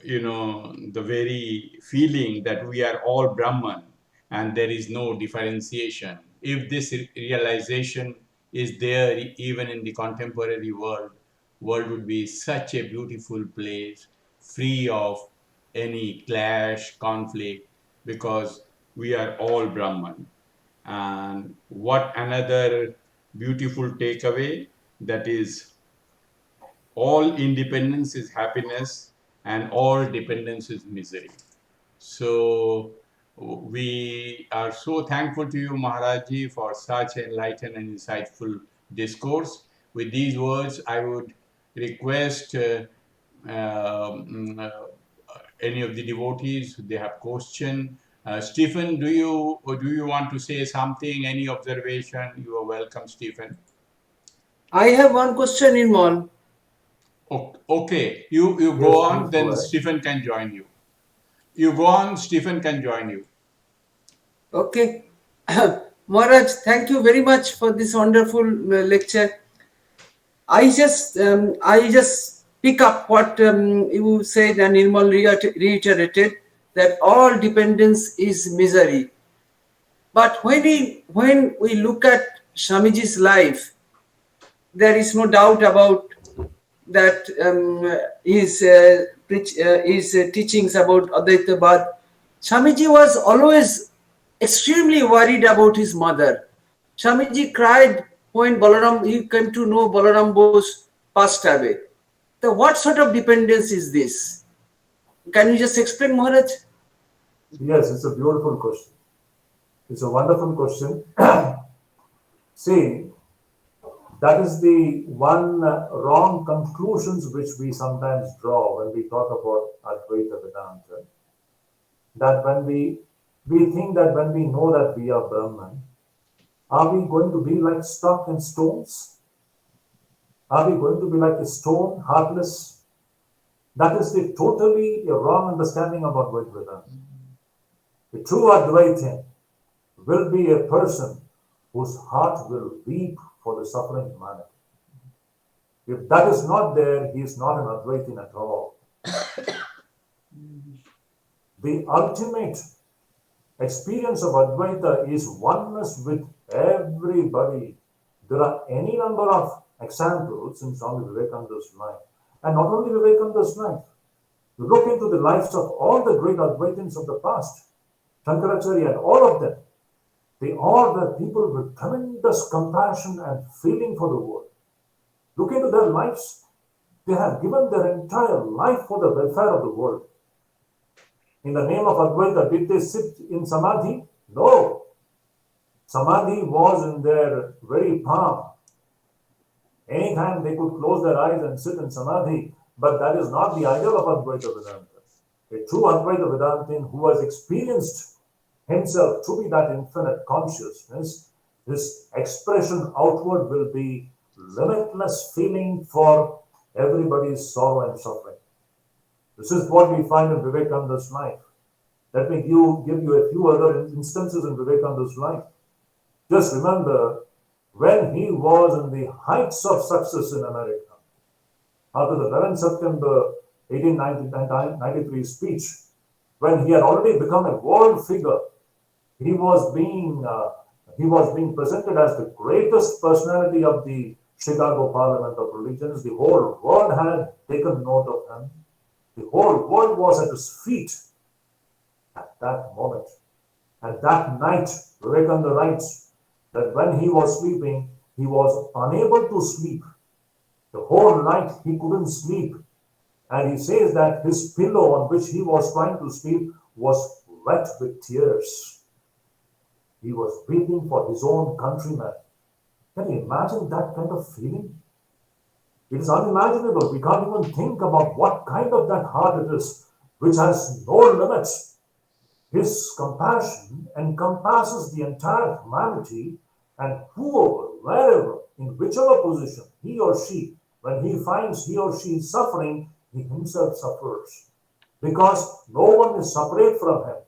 the very feeling that we are all Brahman and there is no differentiation. If this realization is there even in the contemporary world would be such a beautiful place, free of any clash, conflict, because we are all Brahman. And what another beautiful takeaway, that is, all independence is happiness and all dependence is misery. So we are so thankful to you, Maharajji, for such enlightened and insightful discourse. With these words, I would request any of the devotees, they have question. Stephen, do you want to say something? Any observation? You are welcome, Stephen. I have one question in one. Okay, you Yes, go on, please then go ahead. Stephen can join you. You go on, Stephen can join you. Okay. Maharaj, thank you very much for this wonderful lecture. I just pick up what you said, and Nirmal reiterated, that all dependence is misery. But when we look at Swamiji's life, there is no doubt about that his teachings about Advaita. But Swamiji was always extremely worried about his mother. Swamiji cried when he came to know Balaram Bose passed away. So what sort of dependence is this? Can you just explain, Maharaj? Yes, it's a beautiful question. It's a wonderful question. See, that is the one wrong conclusions which we sometimes draw when we talk about Advaita Vedanta. That when we think that when we know that we are Brahman, are we going to be like stuck in stones? Are we going to be like a stone, heartless? That is the totally wrong understanding about Advaita Vedanta. The true Advaita will be a person whose heart will weep for the suffering humanity. If that is not there, he is not an Advaitin at all. The ultimate experience of Advaita is oneness with everybody. There are any number of examples in Swami Vivekananda's life. And not only Vivekananda's life. You look into the lives of all the great Advaitins of the past, Shankaracharya and all of them. They all were people with tremendous compassion and feeling for the world. Look into their lives. They have given their entire life for the welfare of the world. In the name of Advaita, did they sit in Samadhi? No. Samadhi was in their very palm. Anytime they could close their eyes and sit in Samadhi, but that is not the ideal of Advaita Vedanta. A true Advaita Vedantin who has experienced himself to be that infinite consciousness, his expression outward will be limitless feeling for everybody's sorrow and suffering. This is what we find in Vivekananda's life. Let me give you a few other instances in Vivekananda's life. Just remember, when he was in the heights of success in America, after the 11th September 1893 speech, when he had already become a world figure, he was being presented as the greatest personality of the Chicago Parliament of Religions. The whole world had taken note of him. The whole world was at his feet at that moment. And that night, Vivekananda writes that when he was sleeping, he was unable to sleep. The whole night he couldn't sleep. And he says that his pillow on which he was trying to sleep was wet with tears. He was weeping for his own countrymen. Can you imagine that kind of feeling? It is unimaginable. We can't even think about what kind of that heart it is, which has no limits. His compassion encompasses the entire humanity, and whoever, wherever, in whichever position, he or she, when he finds he or she is suffering, he himself suffers. Because no one is separate from him.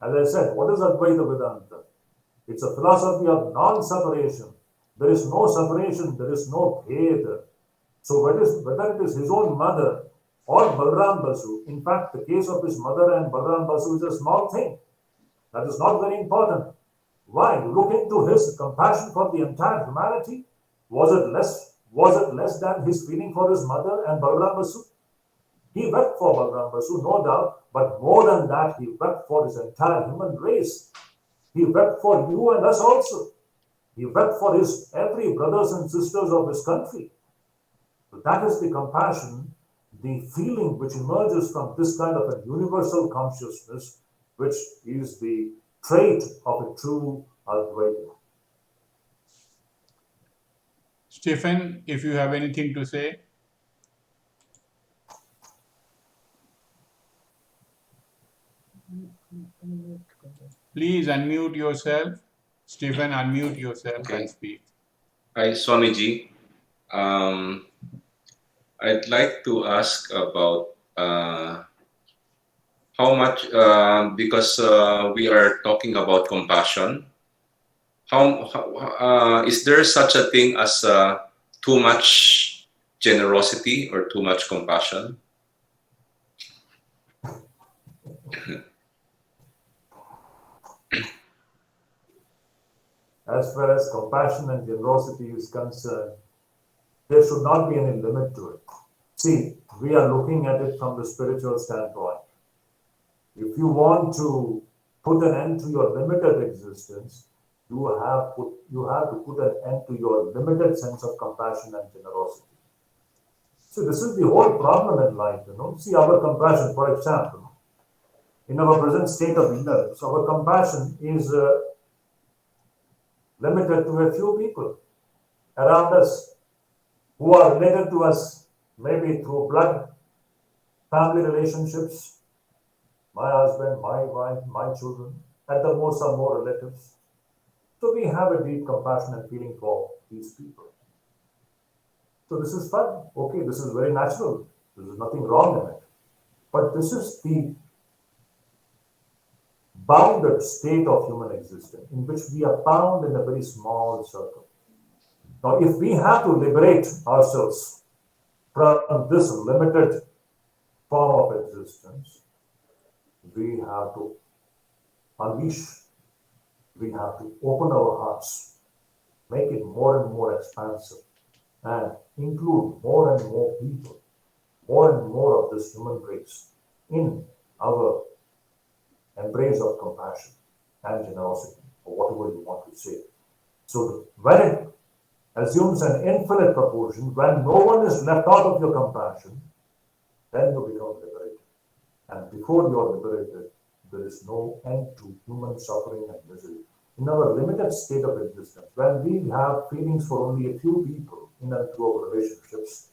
As I said, what is Advaita Vedanta? It's a philosophy of non-separation. There is no separation, there is no bheda. So whether it is his own mother or Balram Basu, in fact, the case of his mother and Balram Basu is a small thing. That is not very important. Why? Look into his compassion for the entire humanity. Was it less than his feeling for his mother and Balram Basu? He wept for Balram Basu, no doubt, but more than that, he wept for his entire human race. He wept for you and us also. He wept for his every brothers and sisters of his country. So that is the compassion, the feeling which emerges from this kind of a universal consciousness, which is the trait of a true Advaita. Stephen, if you have anything to say. Please unmute yourself. Stephen, unmute yourself and speak. Hi, Swamiji. I'd like to ask about how much, because we are talking about compassion, is there such a thing as too much generosity or too much compassion? As far as compassion and generosity is concerned, there should not be any limit to it. See, we are looking at it from the spiritual standpoint. If you want to put an end to your limited existence, you have to put an end to your limited sense of compassion and generosity. So this is the whole problem in life, See, our compassion, for example, in our present state of ignorance, our compassion is limited to a few people around us who are related to us, maybe through blood, family relationships, my husband, my wife, my children, at the most some more relatives. So we have a deep compassion and feeling for these people. So this is fun. Okay, this is very natural. There is nothing wrong in it. But this is the bounded state of human existence in which we are bound in a very small circle. Now, if we have to liberate ourselves from this limited form of existence, we have to unleash, we have to open our hearts, make it more and more expansive, and include more and more people, more and more of this human race in our embrace of compassion and generosity, or whatever you want to say. So when it assumes an infinite proportion, when no one is left out of your compassion, then you become liberated. And before you are liberated, there is no end to human suffering and misery. In our limited state of existence, when we have feelings for only a few people in and through our relationships,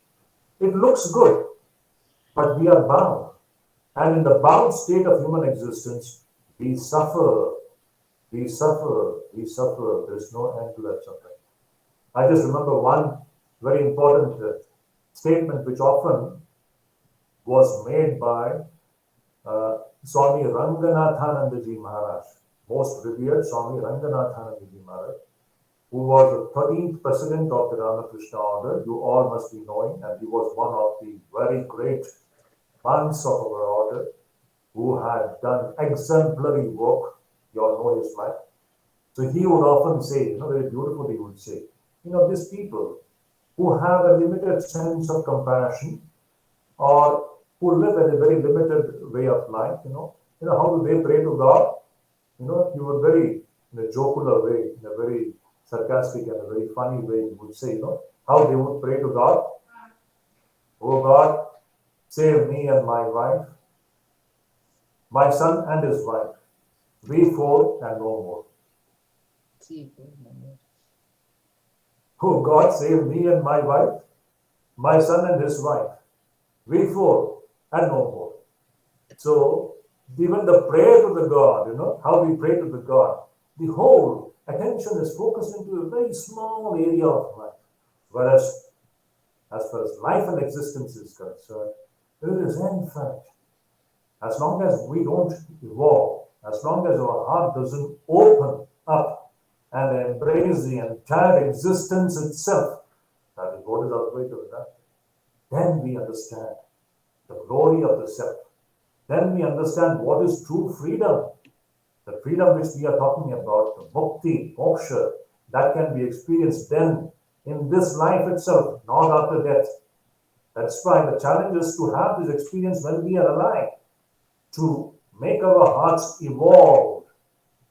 it looks good, but we are bound. And in the bound state of human existence, we suffer, we suffer, we suffer. There is no end to that suffering. I just remember one very important statement which often was made by Swami Ranganathanandaji Maharaj, most revered Swami Ranganathanandaji Maharaj, who was the 13th president of the Ramakrishna order. You all must be knowing, and he was one of the very great monks of our order who had done exemplary work. You all know his life. So he would often say, very beautifully he would say, these people who have a limited sense of compassion or who live in a very limited way of life, how do they pray to God? He would very, in a jocular way, in a very sarcastic and a very funny way, he would say, how they would pray to God. Oh God, save me and my wife, my son and his wife, we four and no more. Oh God, save me and my wife, my son and his wife, we four and no more. So even the prayer to the God, how we pray to the God, the whole attention is focused into a very small area of life. Whereas, as far as life and existence is concerned, it is infinite. As long as we don't evolve, as long as our heart doesn't open up and embrace the entire existence itself, that is what is Advaita, then we understand the glory of the Sept. Then we understand what is true freedom. The freedom which we are talking about, the mukti, moksha, that can be experienced then in this life itself, not after death. That's why the challenge is to have this experience when we are alive, to make our hearts evolve,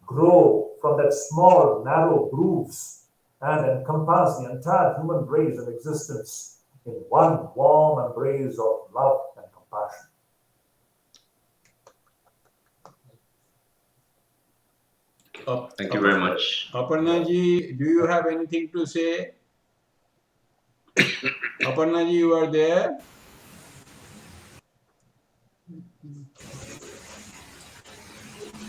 grow from that small, narrow grooves and encompass the entire human race and existence in one warm embrace of love and compassion. Thank you very much. Aparnaji, do you have anything to say? Aparnaji, you are there?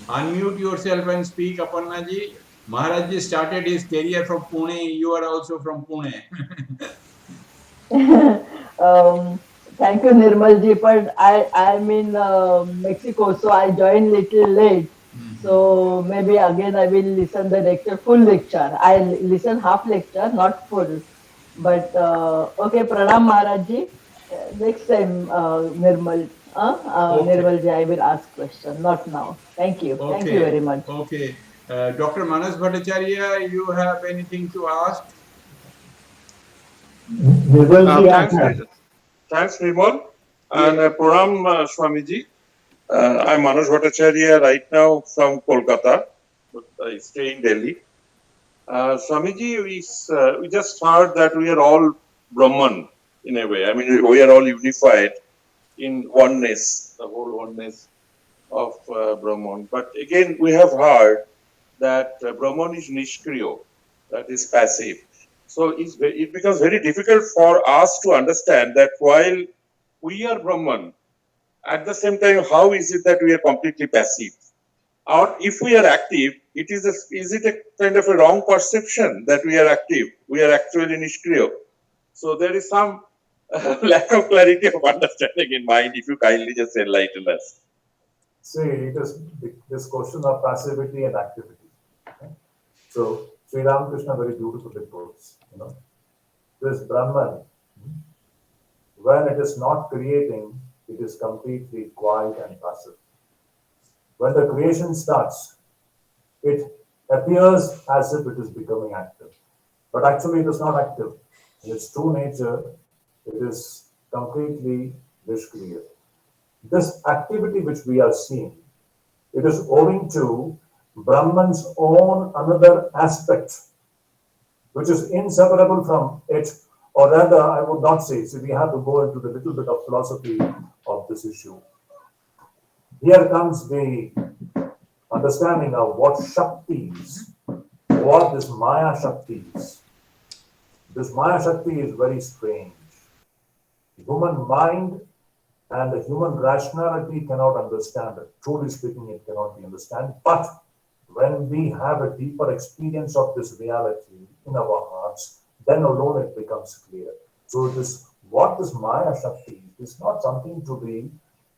Unmute yourself and speak, Aparnaji. Maharajji started his career from Pune. You are also from Pune. Thank you, Nirmalji. But I'm in Mexico, so I joined little late. So maybe again I will listen the lecture, full lecture. I listen half lecture, not full. But okay, Pranam Maharajji. Next time, Nirmal, Okay. Nirmalji, I will ask question. Not now. Thank you. Thank you very much. Okay. Dr. Manas Bhattacharya, you have anything to ask? Nirmalji, Thanks, Nirmal. And Pranam Swamiji. I'm Manoj Bhattacharya right now from Kolkata, but I stay in Delhi. Swamiji, we just heard that we are all Brahman in a way. I mean, we are all unified in oneness, the whole oneness of Brahman. But again, we have heard that Brahman is Nishkriya, that is passive. So it becomes very difficult for us to understand that while we are Brahman, at the same time, how is it that we are completely passive? Or if we are active, is it a kind of a wrong perception that we are active? We are actually Nishkriya. So there is some lack of clarity of understanding in mind, if you kindly just enlighten us. See, it is this question of passivity and activity. Okay? So, Sri Ramakrishna very beautifully puts, this Brahman, when it is not creating, it is completely quiet and passive. When the creation starts, it appears as if it is becoming active. But actually, it is not active. In its true nature, it is completely Nishkriya. This activity which we are seeing, it is owing to Brahman's own another aspect, which is inseparable from it, or rather, I would not say. So we have to go into the little bit of philosophy of this issue. Here comes the understanding of what Shakti is, what this Maya Shakti is. This Maya Shakti is very strange. The human mind and the human rationality cannot understand it. Truly speaking, it cannot be understood. But when we have a deeper experience of this reality in our hearts, then alone it becomes clear. So what this Maya Shakti is not something to be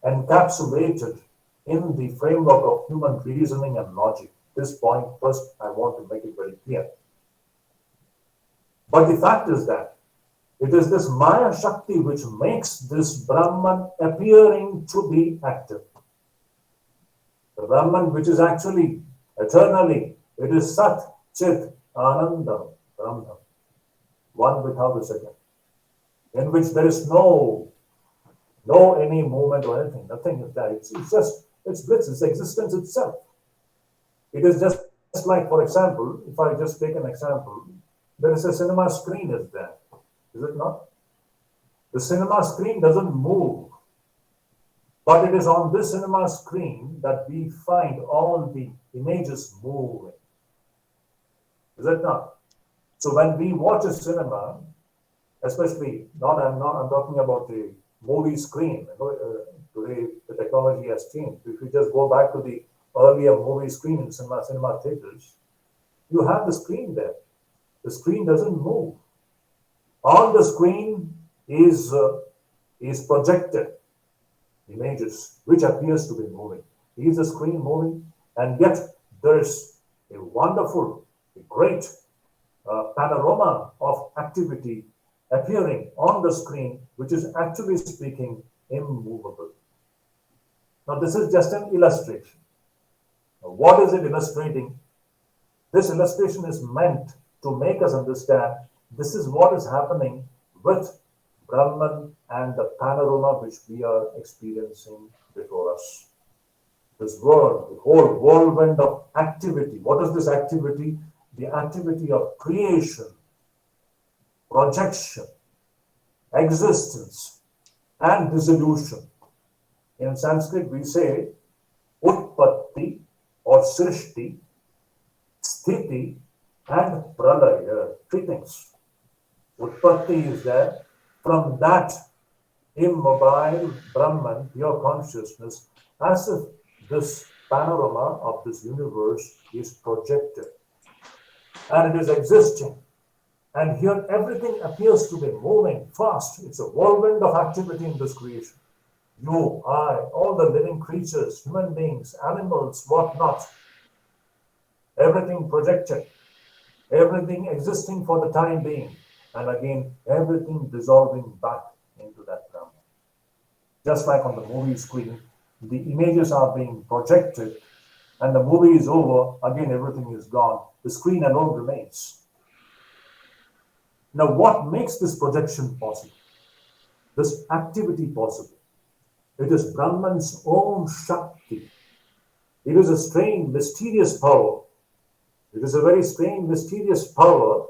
encapsulated in the framework of human reasoning and logic. This point first, I want to make it very clear. But the fact is that it is this Maya Shakti which makes this Brahman appearing to be active. The Brahman which is actually eternally, it is Sat, Chit, Ananda, Brahman, one without the second, in which there is no any movement or anything, nothing is there. It's bliss, it's existence itself. It is just like, for example, if I just take an example, there is a cinema screen is there. Is it not? The cinema screen doesn't move, but it is on this cinema screen that we find all the images moving. Is it not? So when we watch a cinema, especially I'm talking about the movie screen. Today the technology has changed. If you just go back to the earlier movie screen in cinema theaters, you have the screen there. The screen doesn't move. On the screen is projected images, which appears to be moving. Is the screen moving? And yet there is a wonderful, a great panorama of activity appearing on the screen, which is actually speaking immovable. Now, this is just an illustration. Now, what is it illustrating? This illustration is meant to make us understand this is what is happening with Brahman and the panorama which we are experiencing before us. This world, the whole whirlwind of activity. What is this activity? The activity of creation, projection, existence, and dissolution. In Sanskrit, we say Utpatti or Srishti, Sthiti, and Pralaya. Three things. Utpatti is there. From that immobile Brahman, pure consciousness, as if this panorama of this universe is projected and it is existing. And here everything appears to be moving fast. It's a whirlwind of activity in this creation. You, I, all the living creatures, human beings, animals, whatnot, everything projected, everything existing for the time being. and again everything dissolving back into that Brahman. Just like on the movie screen, the images are being projected and the movie is over, again everything is gone, the screen alone remains. Now what makes this projection possible? This activity possible? It is Brahman's own Shakti. It is a strange, mysterious power. It is a very strange, mysterious power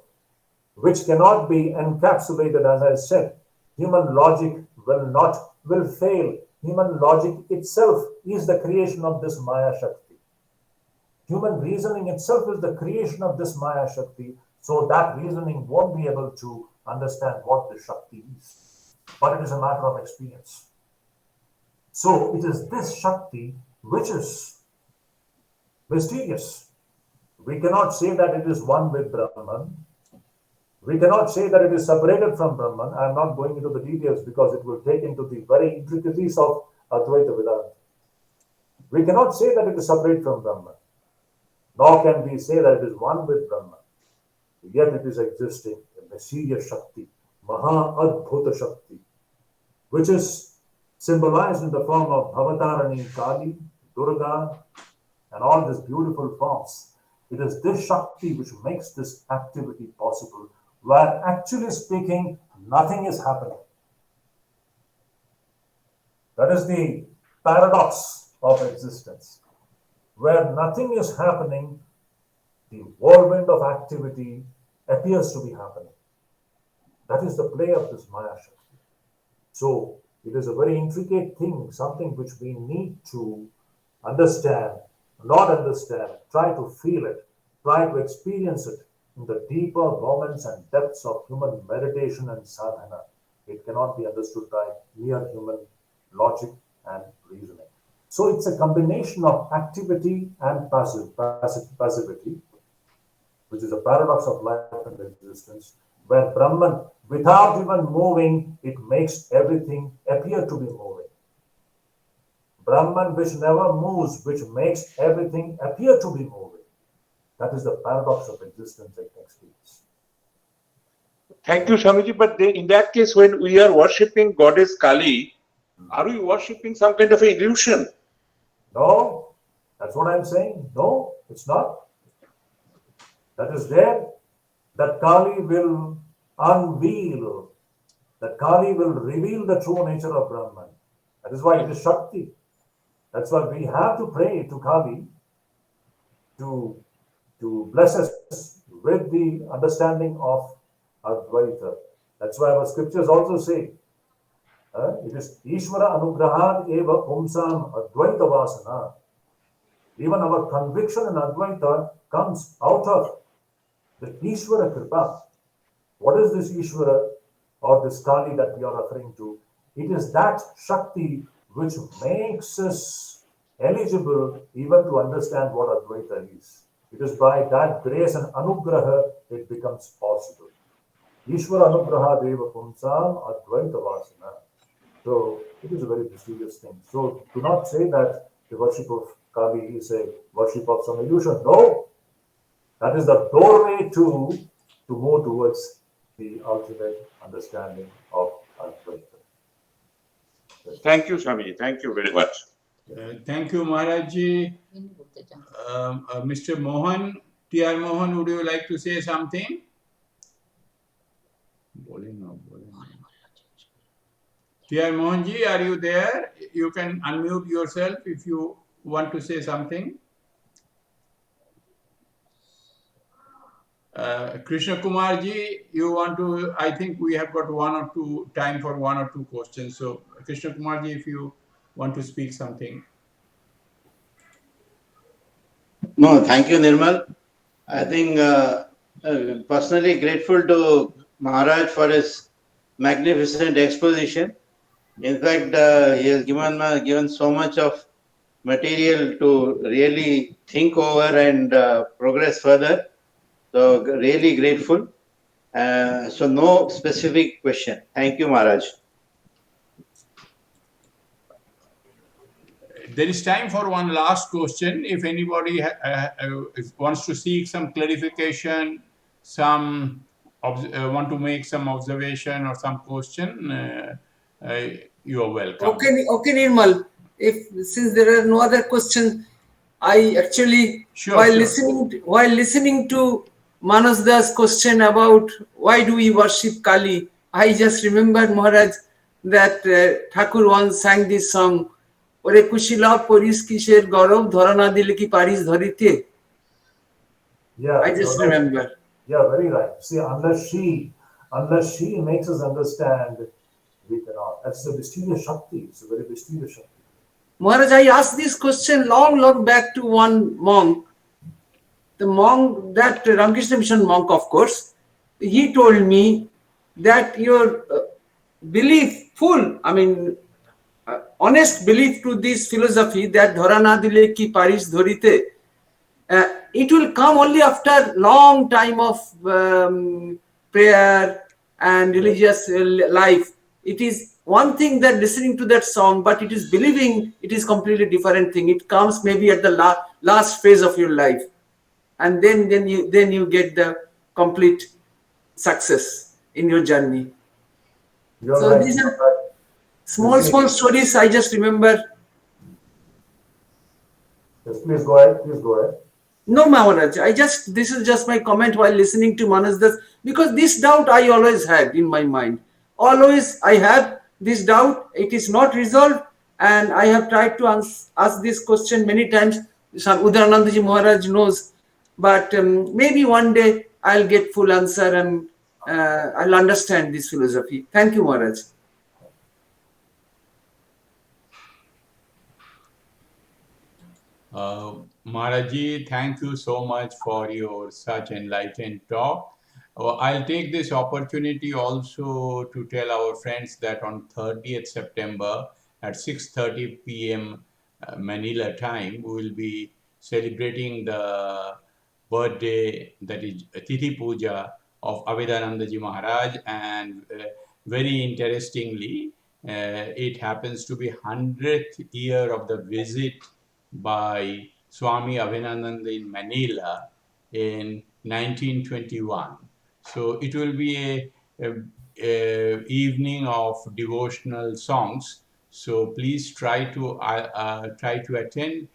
which cannot be encapsulated, as I said. Human logic will fail. Human logic itself is the creation of this Maya Shakti. Human reasoning itself is the creation of this Maya Shakti, so that reasoning won't be able to understand what the Shakti is. But it is a matter of experience. So it is this Shakti which is mysterious. We cannot say that it is one with Brahman. We cannot say that it is separated from Brahman. I am not going into the details because it will take into the very intricacies of Advaita Vedanta. We cannot say that it is separate from Brahman. Nor can we say that it is one with Brahman. Yet it is existing, a mysterious Shakti, Maha Adbhuta Shakti, which is symbolized in the form of Bhavatarani, Kali, Durga, and all these beautiful forms. It is this Shakti which makes this activity possible, where actually speaking, nothing is happening. That is the paradox of existence. Where nothing is happening, the whirlwind of activity appears to be happening. That is the play of this Maya Shakti. So it is a very intricate thing, something which we need to understand, not understand, try to feel it, try to experience it in the deeper moments and depths of human meditation and sadhana. It cannot be understood by mere human logic and reasoning. So it's a combination of activity and passivity, which is a paradox of life and existence, where Brahman, without even moving, it makes everything appear to be moving. Brahman which never moves, which makes everything appear to be moving. That is the paradox of existence and experience. Thank you, Swamiji. But in that case, when we are worshipping Goddess Kali, are we worshipping some kind of an illusion? No, that's what I'm saying. No, it's not. That is there. That Kali will unveil, that Kali will reveal the true nature of Brahman. That is why it is Shakti. That's why we have to pray to Kali to bless us with the understanding of Advaita. That's why our scriptures also say, it is Ishvara Anugrahad Eva Pumsam Advaita Vasana. Even our conviction in Advaita comes out of the Ishvara Kripa. What is this Ishvara or this Kali that we are referring to? It is that Shakti which makes us eligible even to understand what Advaita is. It is by that grace and Anugraha it becomes possible. Ishvara Anugraha Deva Pumsam Advaita Vasana. So it is a very mysterious thing. So do not say that the worship of Kali is a worship of some illusion. No. That is the doorway to move towards the ultimate understanding of Advaita. Thank you, Swamiji. Thank you very much. Thank you, Maharajji. Mr. Mohan, T.R. Mohan, would you like to say something? T.R. Mohanji, are you there? You can unmute yourself if you want to say something. Krishna Kumarji, you want to, I think we have got time for one or two questions. So Krishna Kumarji, if you want to speak something. No, thank you, Nirmal. I think personally grateful to Maharaj for his magnificent exposition. In fact, he has given so much of material to really think over and progress further. So really grateful. So no specific question. Thank you, Maharaj. There is time for one last question. If anybody wants to seek some clarification, some want to make some observation or some question, you are welcome. Okay, Nirmal. Since there are no other questions, I actually Sure, while sure. listening to Manas Das question about why do we worship Kali, I just remembered Maharaj that Thakur once sang this song. ওরে কুশিলা পরিস কিসের গরব ধরা না দিলে কি পারিস ধরিতে. Yeah, I just you're right. remember. Yeah, very right. See, unless she makes us understand, we cannot. That's a mysterious Shakti. It's a very mysterious Shakti. Maharaj, I asked this question long back to one monk. The monk, that Ramakrishna Mission monk, of course, he told me that your belief, honest belief to this philosophy that dhara na dile ki paris dhorite, it will come only after long time of prayer and religious life. It is one thing that listening to that song, but it is believing it is completely different thing. It comes maybe at the last phase of your life, and then you get the complete success in your journey. You're So right. these are small stories I just remember. Yes, please go ahead. Please go ahead. No, Maharaj, this is just my comment while listening to Manas Das, because this doubt I always had in my mind. Always I have this doubt. It is not resolved, and I have tried to ask this question many times. Udaranandaji Maharaj knows, but maybe one day I'll get full answer and I'll understand this philosophy. Thank you, Maharaj. Maharaji, thank you so much for your such enlightened talk. I'll take this opportunity also to tell our friends that on 30th September at 6:30 p.m. Manila time, we will be celebrating the birthday, that is Tithi Puja of Abhedanandaji Maharaj, and very interestingly, it happens to be 100th year of the visit by Swami Abhinananda in Manila in 1921. So it will be a evening of devotional songs. So please try to attend.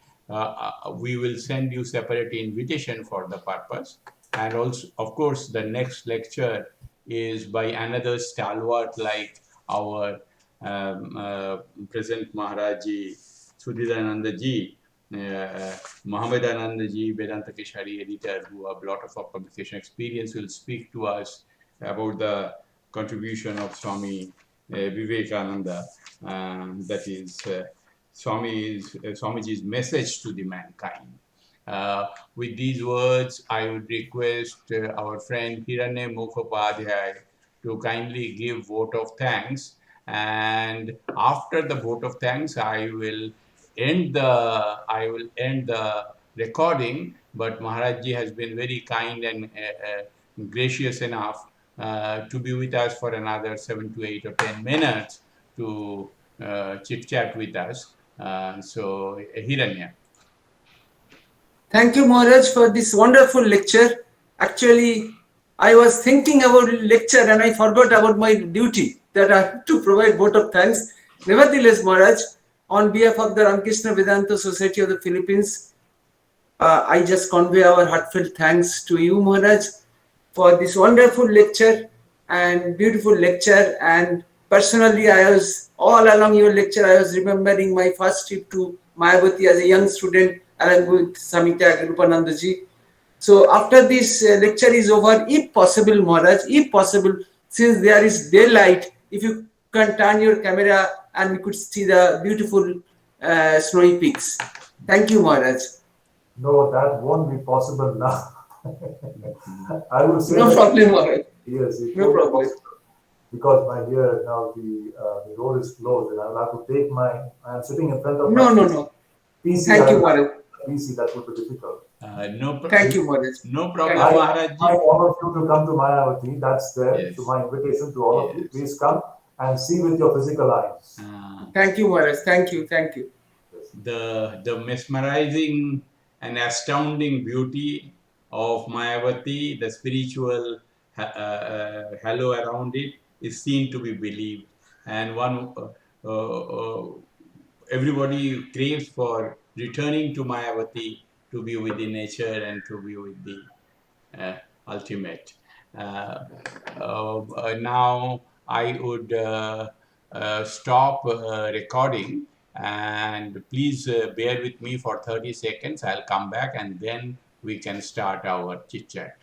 We will send you separate invitation for the purpose. And also, of course, the next lecture is by another stalwart like our present Maharaji, Shudhidananda ji, Mohammedananda ji, Vedanta Keshari editor, who have a lot of publication experience, will speak to us about the contribution of Swami Vivekananda, that is Swamiji's message to the mankind. With these words, I would request our friend Hiranye Mukhopadhyay to kindly give vote of thanks, and after the vote of thanks, I will end the recording. But Maharajji has been very kind and gracious enough to be with us for another 7 to 8 or 10 minutes to chit chat with us. So Hiranya. Thank you, Maharaj, for this wonderful lecture. Actually, I was thinking about lecture and I forgot about my duty that I have to provide vote of thanks. Nevertheless, Maharaj, on behalf of the Ramakrishna Vedanta Society of the Philippines, I just convey our heartfelt thanks to you, Maharaj, for this wonderful lecture and beautiful lecture. And personally, I was all along your lecture, I was remembering my first trip to Mayavati as a young student along with Samita Rupanandaji. So after this lecture is over, if possible, Maharaj, if possible, since there is daylight, if you can turn your camera and we could see the beautiful snowy peaks. Thank you, Maharaj. No, that won't be possible now. I will say no problem, Maharaj. Yes, no problem. Because my here now the road is closed and I will have to take I am sitting in front of No. PC. Thank you, Maharaj. PC, that would be difficult. Thank you, Maharaj. No problem, Maharaj. I want all of you to come to Mayavati. That's there. Yes. So my invitation to all of you. Please come and see with your physical eyes. Thank you, Maharaj. Thank you. The mesmerizing and astounding beauty of Mayavati, the spiritual halo around it is seen to be believed. And everybody craves for returning to Mayavati to be with the nature and to be with the ultimate. Now I would stop recording, and please bear with me for 30 seconds. I'll come back and then we can start our chit chat.